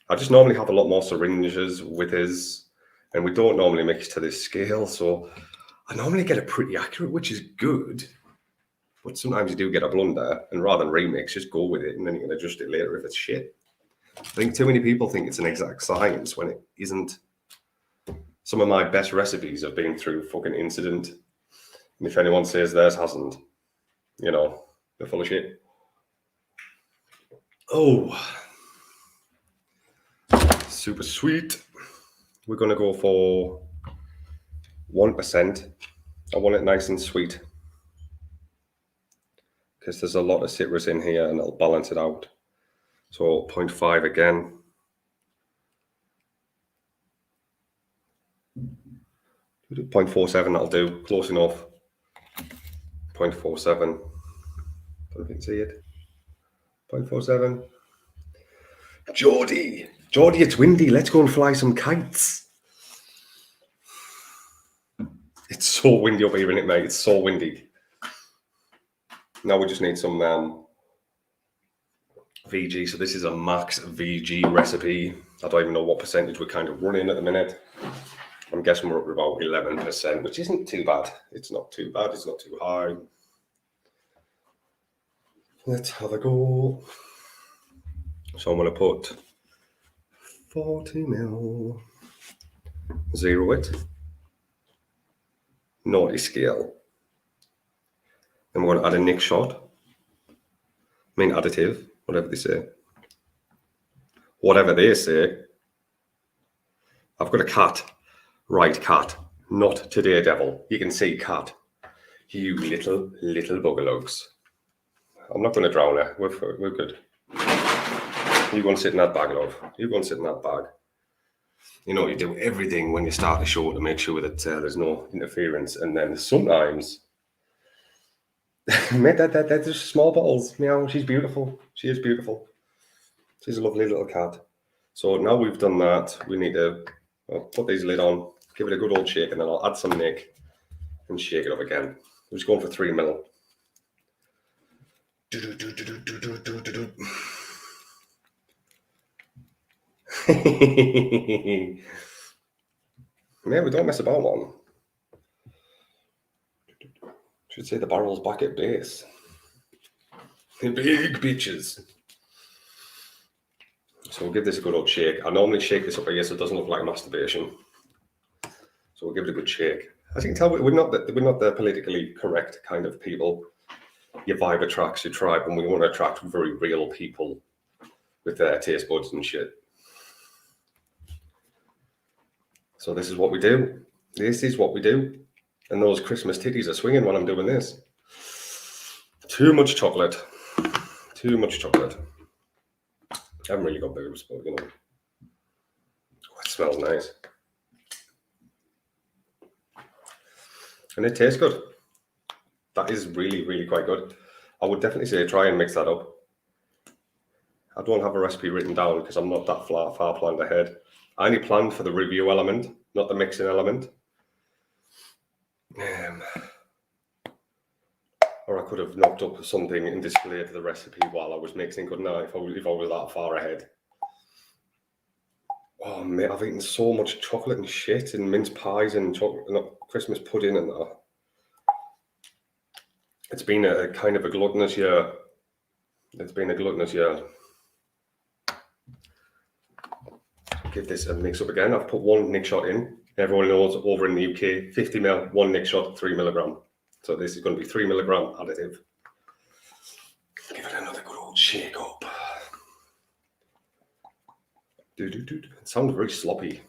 I just normally have a lot more syringes with his, and we don't normally mix to this scale, so I normally get it pretty accurate, which is good. But sometimes you do get a blunder, and rather than remix, just go with it, and then you can adjust it later if it's shit. I think too many people think it's an exact science when it isn't. Some of my best recipes have been through fucking incident. And if anyone says theirs hasn't, you know, they're full of shit. Oh, super sweet. We're going to go for 1%. I want it nice and sweet because there's a lot of citrus in here and it'll balance it out. So 0.5 again. Do 0.47, that'll do. Close enough. 0.47. Don't know if you can see it. 0.47. Geordie, it's windy. Let's go and fly some kites. It's so windy up here, isn't it, mate? It's so windy. Now we just need some VG. So this is a max VG recipe. I don't even know what percentage we're kind of running at the minute. I'm guessing we're up to about 11%, which isn't too bad. It's not too bad. It's not too high. Let's have a go. So I'm going to put 40 ml. Zero it. Naughty scale. Then we're going to add a nick shot. Main additive, whatever they say. Whatever they say. I've got a cat. Right, cat. Not today, devil. You can see cat. You little buggerlugs. I'm not going to drown her. We're good. You go and sit in that bag, love. You go and sit in that bag. You know, you do everything when you start the show to make sure that there's no interference. And then sometimes, mate, they're just small bottles. Meow, she's beautiful. She is beautiful. She's a lovely little cat. So now we've done that, we need to put these lid on, give it a good old shake, and then I'll add some nick and shake it up again. I'm just going for 3 ml. Yeah, we don't mess about one. Should say the barrel's back at base. The big bitches. So we'll give this a good old shake. I normally shake this up here so it doesn't look like masturbation. So we'll give it a good shake. As you can tell, we're not the politically correct kind of people. Your vibe attracts your tribe, and we want to attract very real people with their taste buds and shit. So this is what we do. This is what we do. And those Christmas titties are swinging when I'm doing this. Too much chocolate. Too much chocolate. I haven't really got boobs, but you know. It smells nice. And it tastes good. That is really, really quite good. I would definitely say try and mix that up. I don't have a recipe written down because I'm not that far planned ahead. I only planned for the review element, not the mixing element. Or I could have knocked up something and displayed the recipe while I was mixing, couldn't I, if I was that far ahead. Oh mate, I've eaten so much chocolate and shit and mince pies and Christmas pudding and that. It's been a kind of a gluttonous year. It's been a gluttonous year. Give this a mix up again. I've put 1 nick shot in. Everyone knows over in the UK, 50 ml, 1 nick shot, 3 milligram. So this is going to be 3 milligram additive. Give it another good old shake up. It sounds very sloppy.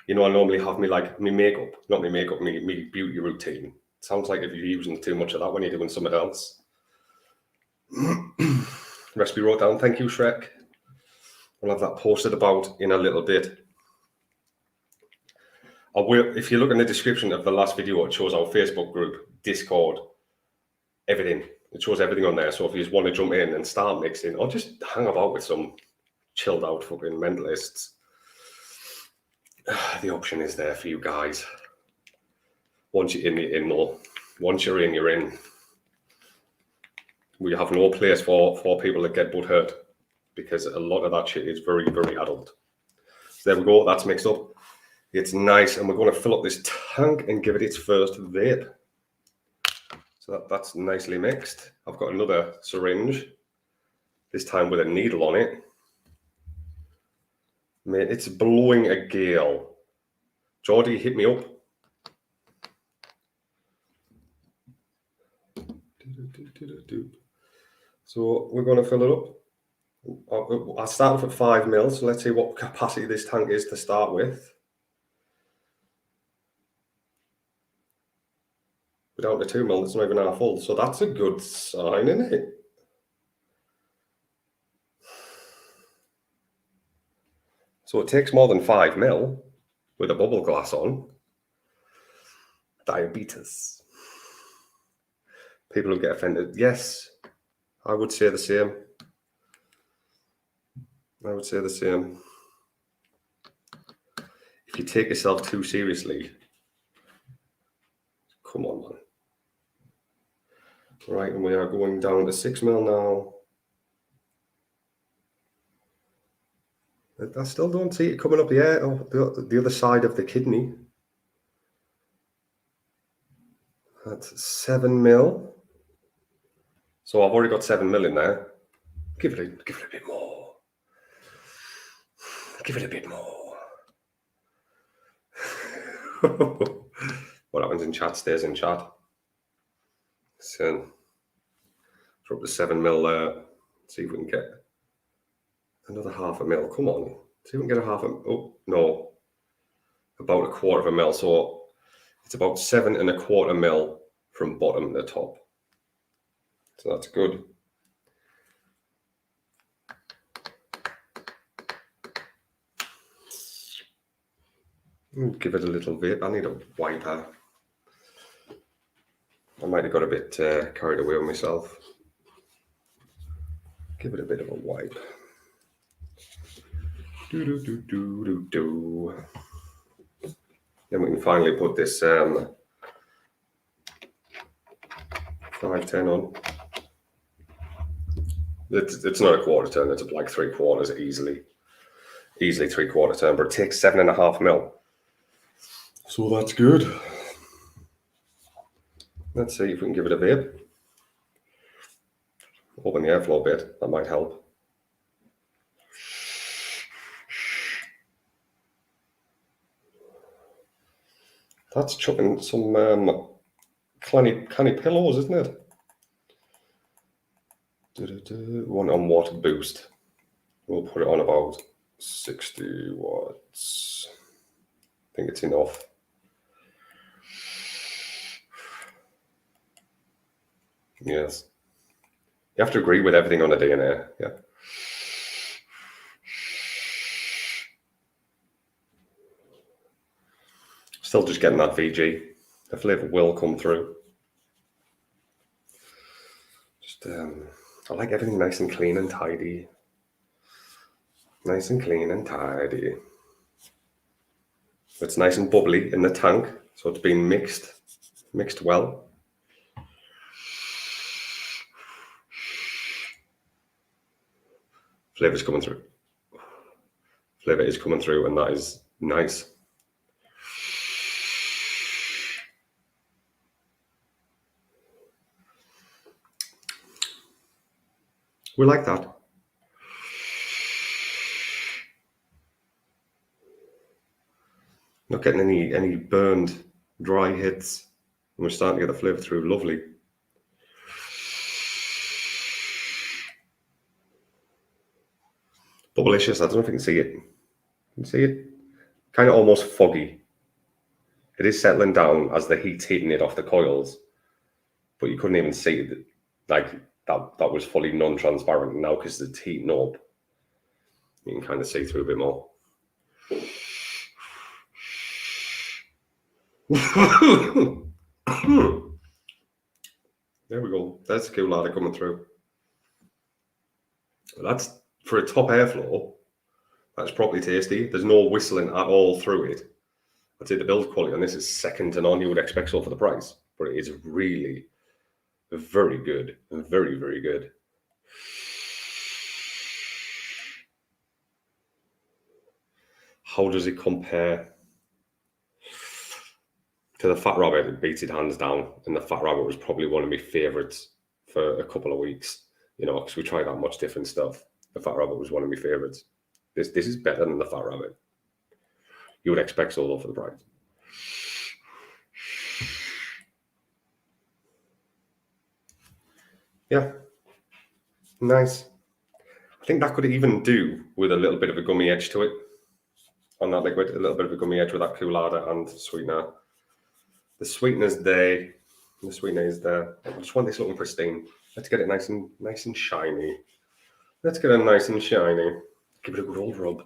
You know, I normally have me makeup, not my makeup, me beauty routine. It sounds like if you're using too much of that when you're doing something else. Recipe wrote down. Thank you, Shrek. I'll have that posted about in a little bit. I will, if you look in the description of the last video, it shows our Facebook group, Discord, everything. It shows everything on there. So if you just want to jump in and start mixing or just hang about with some chilled out fucking mentalists, the option is there for you guys. Once you're in, you're in, though. Once you're in, you're in. We have no place for people that get butthurt because a lot of that shit is very, very adult. So there we go. That's mixed up. It's nice. And we're going to fill up this tank and give it its first vape. So that's nicely mixed. I've got another syringe, this time with a needle on it. Mate, it's blowing a gale. Geordie, hit me up. So we're going to fill it up. I started at 5 ml, so let's see what capacity this tank is to start with. We're down to 2 ml, it's not even half full, so that's a good sign, isn't it? So it takes more than 5 ml with a bubble glass on. Diabetes. People who get offended. Yes, I would say the same. I would say the same. If you take yourself too seriously, come on, man. Right, and we are going down to 6 ml now. I still don't see it coming up yet. Oh, the other side of the kidney. That's 7 ml. So I've already got 7 ml in there. Give it a bit more. Give it a bit more. What happens in chat stays in chat. So drop the 7 ml there. See if we can get another half a mil. Come on. See if we can get a half a mil. Oh, no. About a quarter of a mil. So it's about 7 1/4 mil from bottom to top. So that's good. Give it a little vape. I need a wiper. I might have got a bit carried away with myself. Give it a bit of a wipe. Do. Then we can finally put this 510 on. It's not a quarter turn, it's like 3/4 easily. Easily 3/4 turn, but it takes 7.5 mil. So that's good. Let's see if we can give it a vape. Open the airflow a bit, that might help. That's chucking some canny pillows, isn't it? One on watt boost. We'll put it on about 60 watts. I think it's enough. Yes. You have to agree with everything on the DNA, yeah. Still just getting that VG. The flavour will come through. Just, I like everything nice and clean and tidy. Nice and clean and tidy. It's nice and bubbly in the tank, so it's been mixed well. Flavour's coming through. Flavour is coming through, and that is nice. We like that. Not getting any burned, dry hits. And we're starting to get the flavour through. Lovely. Bubblicious. I don't know if you can see it. You can see it? Kind of almost foggy. It is settling down as the heat's hitting it off the coils. But you couldn't even see it. Like, that was fully non-transparent. Now, because it's heating up, you can kind of see through a bit more. There we go. That's the cool ladder coming through. That's for a top airflow. That's properly tasty. There's no whistling at all through it. I'd say the build quality on this is second to none. You would expect so for the price, but it is really very good. Very, very good. How does it compare to the Fat Rabbit? It beats it hands down, and the Fat Rabbit was probably one of my favourites for a couple of weeks, you know, because we tried that much different stuff. The Fat Rabbit was one of my favourites. This is better than the Fat Rabbit. You would expect so though for the price. Yeah, nice. I think that could even do with a little bit of a gummy edge to it on that liquid, a little bit of a gummy edge with that cooler and sweetener. The sweetener's there. The sweetener is there. I just want this looking pristine. Let's get it nice and shiny. Let's get it nice and shiny. Give it a good old rub.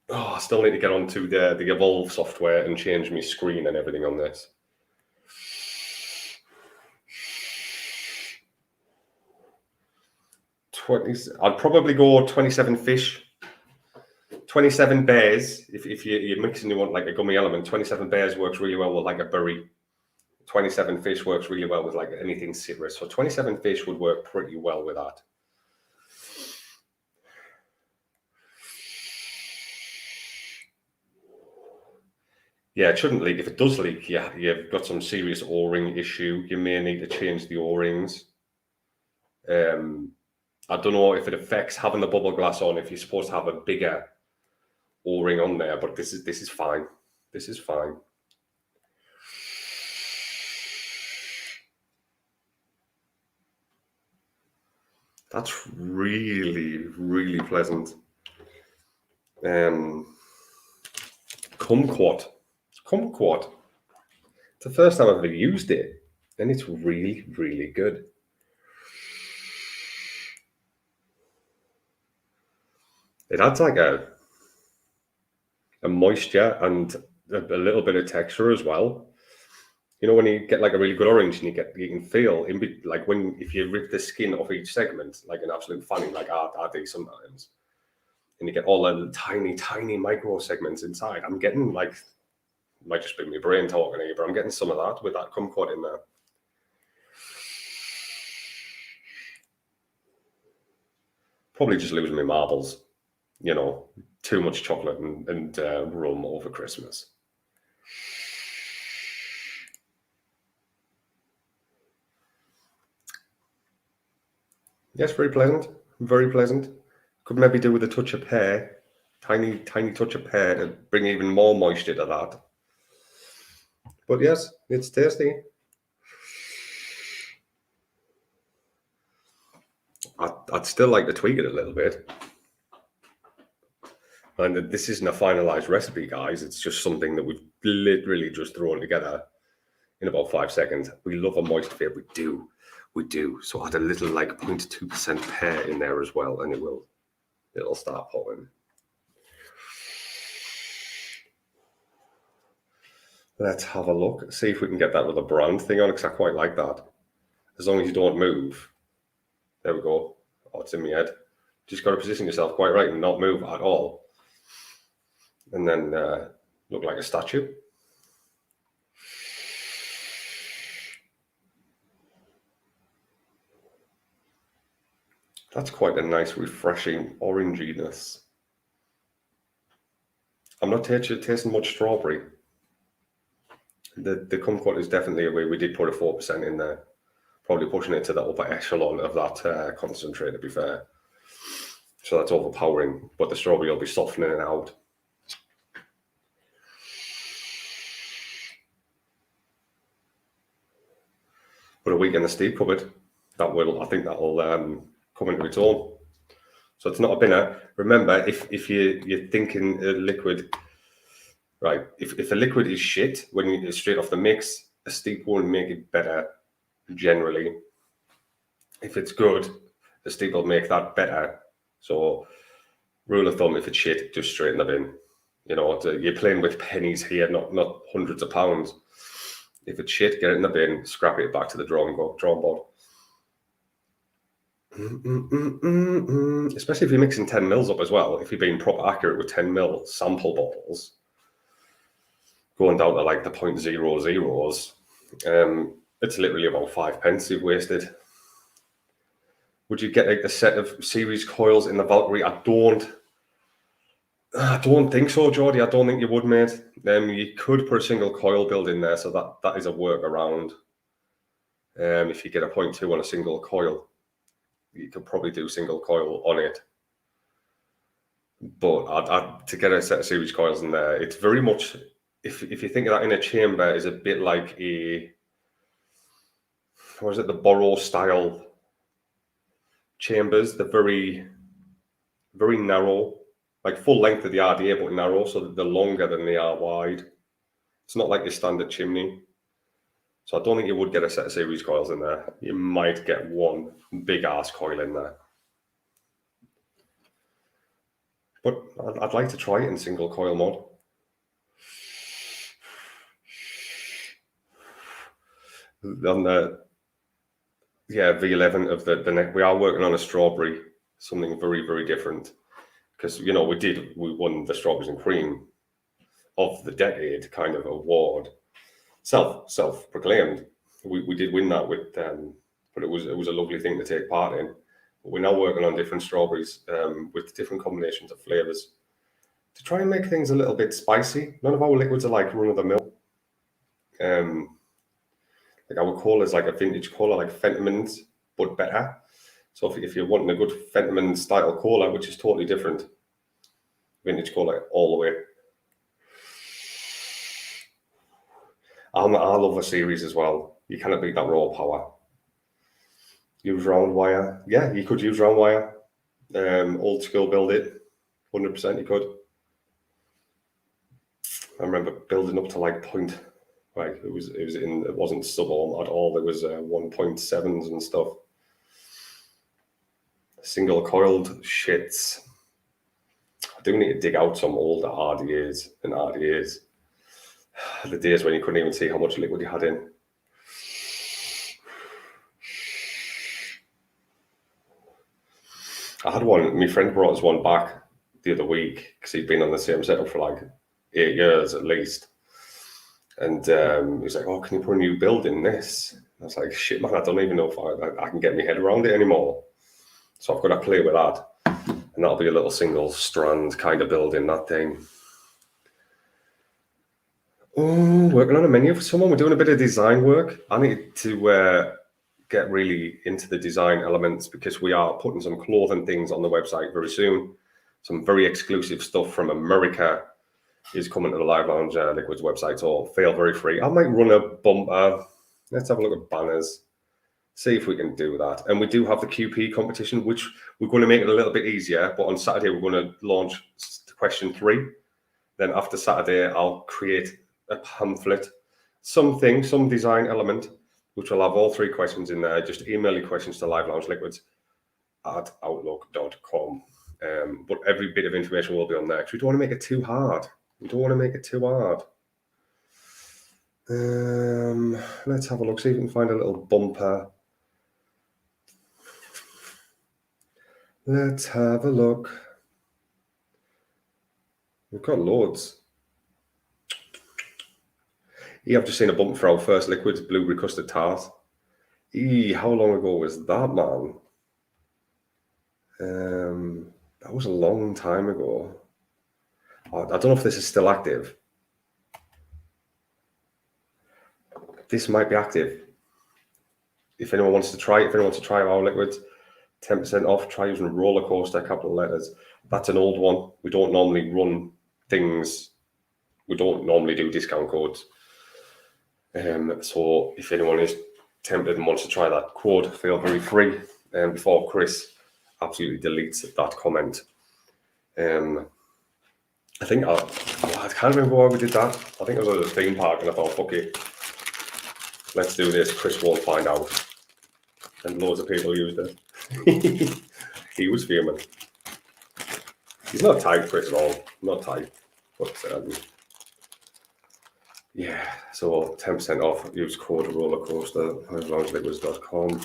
Oh, I still need to get onto the Evolve software and change my screen and everything on this. I'd probably go 27 fish, 27 bears. If you're mixing, you want like a gummy element. 27 bears works really well with like a berry. 27 fish works really well with like anything citrus. So 27 fish would work pretty well with that. Yeah, it shouldn't leak. If it does leak, yeah, you've got some serious O-ring issue. You may need to change the O-rings. I don't know if it affects having the bubble glass on, if you're supposed to have a bigger O-ring on there, but this is fine. This is fine. That's really, really pleasant. Kumquat. Kumquat. It's the first time I've ever used it, and it's really, really good. It adds like a moisture and a little bit of texture as well. You know, when you get like a really good orange and you can feel like if you rip the skin off each segment, like an absolute fanny, like I do sometimes, and you get all the tiny, tiny micro segments inside. I'm getting like, might just be my brain talking here, but I'm getting some of that with that kumquat in there. Probably just losing my marbles, you know, too much chocolate and rum over Christmas. Yes, very pleasant. Very pleasant. Could maybe do with a touch of pear. Tiny, tiny touch of pear to bring even more moisture to that. But yes, it's tasty. I'd still like to tweak it a little bit. And this isn't a finalized recipe, guys. It's just something that we've literally just thrown together in about 5 seconds. We love a moist flavor. We do. We do. So add a little like 0.2% pear in there as well, and it'll start popping. Let's have a look. See if we can get that with a brand thing on, because I quite like that. As long as you don't move. There we go. Oh, it's in my head. Just got to position yourself quite right and not move at all. And then look like a statue. That's quite a nice, refreshing oranginess. I'm not tasting much strawberry. The kumquat is definitely a way. We did put a 4% in there. Probably pushing it to the upper echelon of that concentrate, to be fair. So that's overpowering, but the strawberry will be softening it out. Put a week in the steep cupboard. I think that'll come into its own. So it's not a binner. Remember, if you're thinking a liquid, right? If a liquid is shit when it's straight off the mix, a steep won't make it better generally. If it's good, the steep will make that better. So, rule of thumb: if it's shit, just straight in the bin. You know, you're playing with pennies here, not hundreds of pounds. If it's shit, get it in the bin, scrap it back to the drawing board. Especially if you're mixing 10 mils up as well. If you're being proper accurate with 10 mil sample bottles, going down to like the 0.00s, it's literally about 5 pence you've wasted. Would you get like a set of series coils in the Valkyrie? I don't think so, Geordie. I don't think you would, mate. You could put a single coil build in there, so that is a workaround. If you get a 0.2 on a single coil, you could probably do single coil on it. But to get a set of series coils in there, it's very much, if you think of that in a chamber, is a bit like the Borrow style chambers. They're very, very narrow, like full length of the RTA, but narrow, so that they're longer than they are wide. It's not like your standard chimney. So I don't think you would get a set of series coils in there. You might get one big ass coil in there. But I'd like to try it in single coil mod. On the V11 of the neck, we are working on a strawberry, something very, very different. Because, you know, we won the Strawberries and Cream of the decade kind of award. Self-proclaimed. We did win that with but it was a lovely thing to take part in. But we're now working on different strawberries with different combinations of flavors to try and make things a little bit spicy. None of our liquids are like run of the mill. Like our cola is like a vintage cola, like Fentimans, but better. So if you're wanting a good Fentiman style cola, which is totally different, vintage cola all the way. I love a series as well. You cannot beat that raw power. Use round wire. Yeah, you could use round wire. Old school build it. 100% you could. I remember building up to like point. Like it wasn't sub-ohm at all. There was 1.7s and stuff. Single coiled shits. I do need to dig out some older RDAs and RDAs. The days when you couldn't even see how much liquid you had in. I had one, my friend brought us one back the other week because he'd been on the same setup for like 8 years at least. And he was like, oh, can you put a new build in this? I was like, shit, man, I don't even know if I can get my head around it anymore. So I've got to play with that. And that'll be a little single strand kind of build in that thing. Oh, working on a menu for someone. We're doing a bit of design work. I need to get really into the design elements because we are putting some clothing things on the website very soon. Some very exclusive stuff from America is coming to the Live Lounge Liquids website, so fail very free. I might run a bumper. Let's have a look at banners. See if we can do that. And we do have the QP competition, which we're going to make it a little bit easier. But on Saturday, we're going to launch question 3. Then after Saturday, I'll create a pamphlet, some design element, which will have all 3 questions in there. Just email your questions to liveloungeliquids@outlook.com. But every bit of information will be on there because we don't want to make it too hard. We don't want to make it too hard. Let's have a look, see if we can find a little bumper. Let's have a look. We've got loads. Yeah, I've just seen a bumper for our first liquids, blueberry custard tart. How long ago was that, man? That was a long time ago. I don't know if this is still active. This might be active. If anyone wants to try it, if anyone wants to try our liquids, 10% off. Try using roller coaster, capital letters. That's an old one. We don't normally run things. We don't normally do discount codes. So if anyone is tempted and wants to try that code, feel very free. Before Chris absolutely deletes that comment. I think I can't remember why we did that. I think it was at a theme park, and I thought, fuck it, let's do this. Chris won't find out. And loads of people used it. He was fuming. He's not tight, Chris, at all. Not tight. But yeah, so 10% off. Use code rollercoaster as launchliquids.com.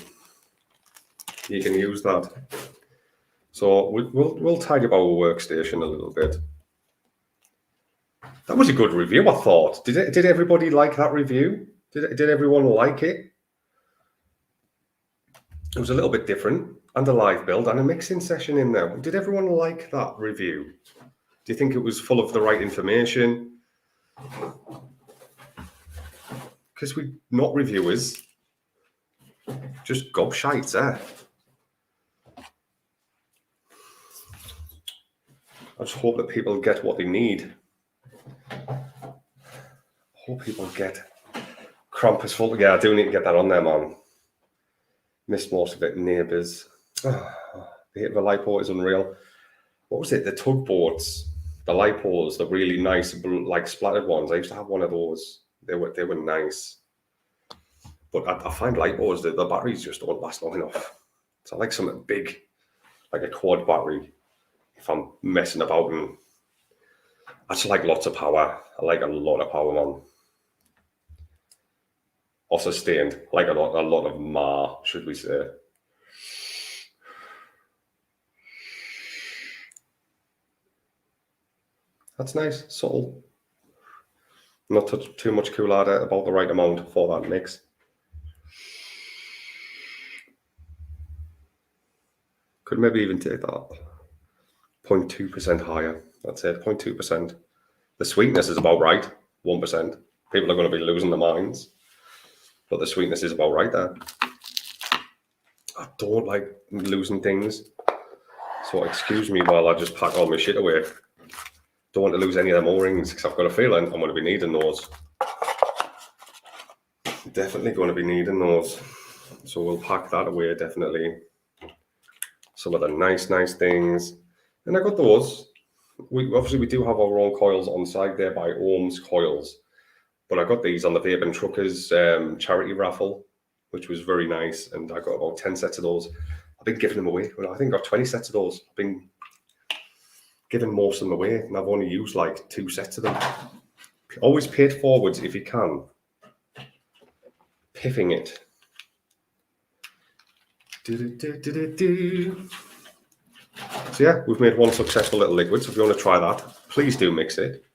You can use that. So we'll tidy up our workstation a little bit. That was a good review, I thought. Did everybody like that review? Did everyone like it? It was a little bit different, and a live build and a mixing session in there. Did everyone like that review? Do you think it was full of the right information? Because we're not reviewers, just gobshites, eh? I just hope that people get what they need. I hope people get Krampus full. Yeah, I do need to get that on there, man. Missed most of it. Neighbours. Oh, the hit of a lipo is unreal. What was it? The tugboats, the lipos, the really nice, like splattered ones. I used to have one of those. They were nice. But I find lipos, the batteries just don't last long enough. So I like something big, like a quad battery. If I'm messing about, and I just like lots of power. I like a lot of power, man. Also sustained, like a lot of ma, should we say. That's nice, subtle. Not too much coolada, about the right amount for that mix. Could maybe even take that 0.2% higher. That's it, 0.2%. The sweetness is about right, 1%. People are going to be losing their minds. But the sweetness is about right there. I don't like losing things. So excuse me while I just pack all my shit away. Don't want to lose any of them O-rings because I've got a feeling I'm going to be needing those. Definitely going to be needing those. So we'll pack that away, definitely. Some of the nice things. And I got those. We do have our own coils on site there by Ohm's Coils. But I got these on the Vaperz Truckers charity raffle, which was very nice. And I got about 10 sets of those. I've been giving them away. Well, I think I got 20 sets of those. I've been giving most of them away, and I've only used like 2 sets of them. Always pay it forwards if you can. Piffing it. So yeah, we've made one successful little liquid. So if you want to try that, please do mix it.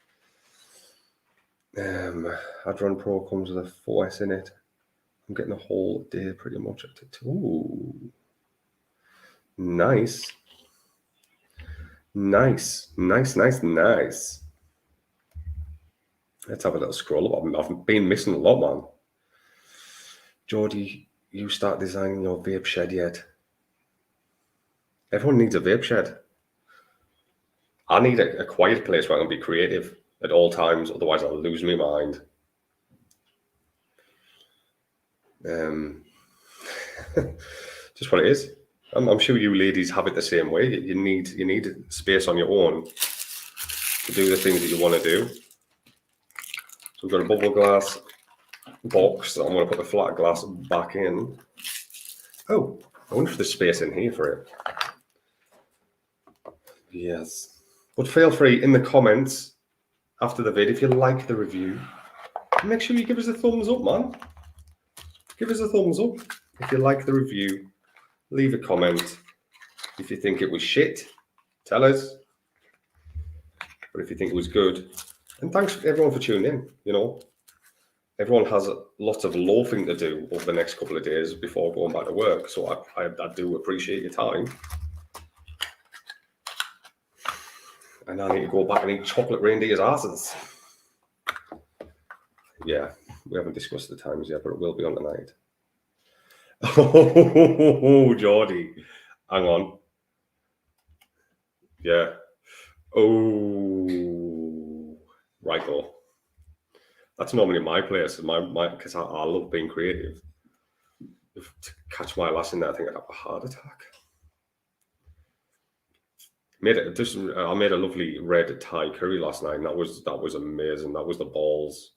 Adron Pro comes with a 4S in it. I'm getting a whole day pretty much. Ooh, nice. Nice. Let's have a little scroll up. I've been missing a lot, man. Geordie, you start designing your vape shed yet? Everyone needs a vape shed. I need a quiet place where I can be creative at all times, otherwise I'll lose my mind. Just what it is. I'm sure you ladies have it the same way. You need space on your own to do the things that you want to do. So we've got a bubble glass box that I'm going to put the flat glass back in. Oh, I wonder if there's space in here for it. Yes. But feel free in the comments after the vid, if you like the review, make sure you give us a thumbs up, man. Give us a thumbs up if you like the review. Leave a comment. If you think it was shit, tell us. But if you think it was good, and thanks everyone for tuning in. You know, everyone has lots of loafing to do over the next couple of days before going back to work. So I do appreciate your time. And I need to go back and eat chocolate reindeer's asses. Yeah, we haven't discussed the times yet, but it will be on tonight. Oh, Geordie. Hang on. Yeah. Oh, right go. That's normally my place, because I love being creative. If to catch my lass in there, I think I'd have a heart attack. I made a lovely red Thai curry last night, and that was amazing. That was the balls.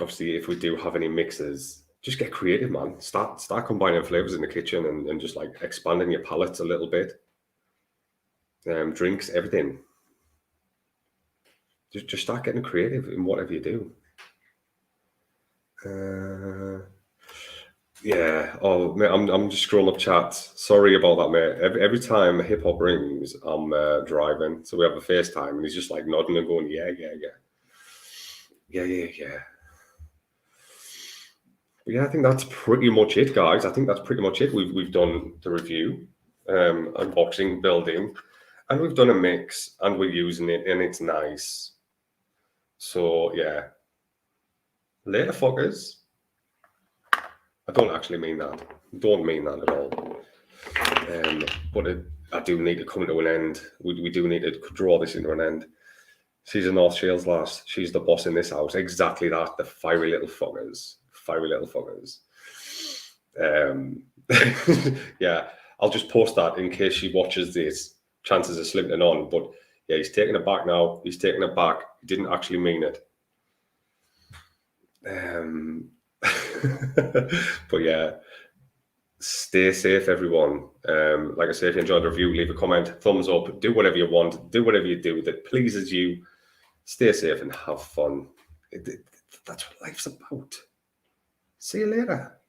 Obviously, if we do have any mixes, just get creative, man. Start combining flavors in the kitchen and just like expanding your palates a little bit. Drinks, everything. Just start getting creative in whatever you do. Yeah. Oh, mate, I'm just scrolling up chats. Sorry about that, mate. Every time hip hop rings, I'm driving, so we have a FaceTime, and he's just like nodding and going, yeah. But yeah, I think that's pretty much it, guys. I think that's pretty much it. We've done the review, unboxing, building, and we've done a mix, and we're using it, and it's nice. So yeah, later, fuckers. I don't actually mean that. Don't mean that at all. But I do need to come to an end. We do need to draw this into an end. She's a North Shields lass. She's the boss in this house. Exactly that. The fiery little fuckers. Yeah, I'll just post that in case she watches this. Chances of slipping on. But yeah, he's taking it back now. He's taking it back. He didn't actually mean it. But yeah, stay safe, everyone. Like I said, if you enjoyed the review, leave a comment, thumbs up, do whatever you want, do whatever you do that pleases you. Stay safe and have fun. That's what life's about. See you later.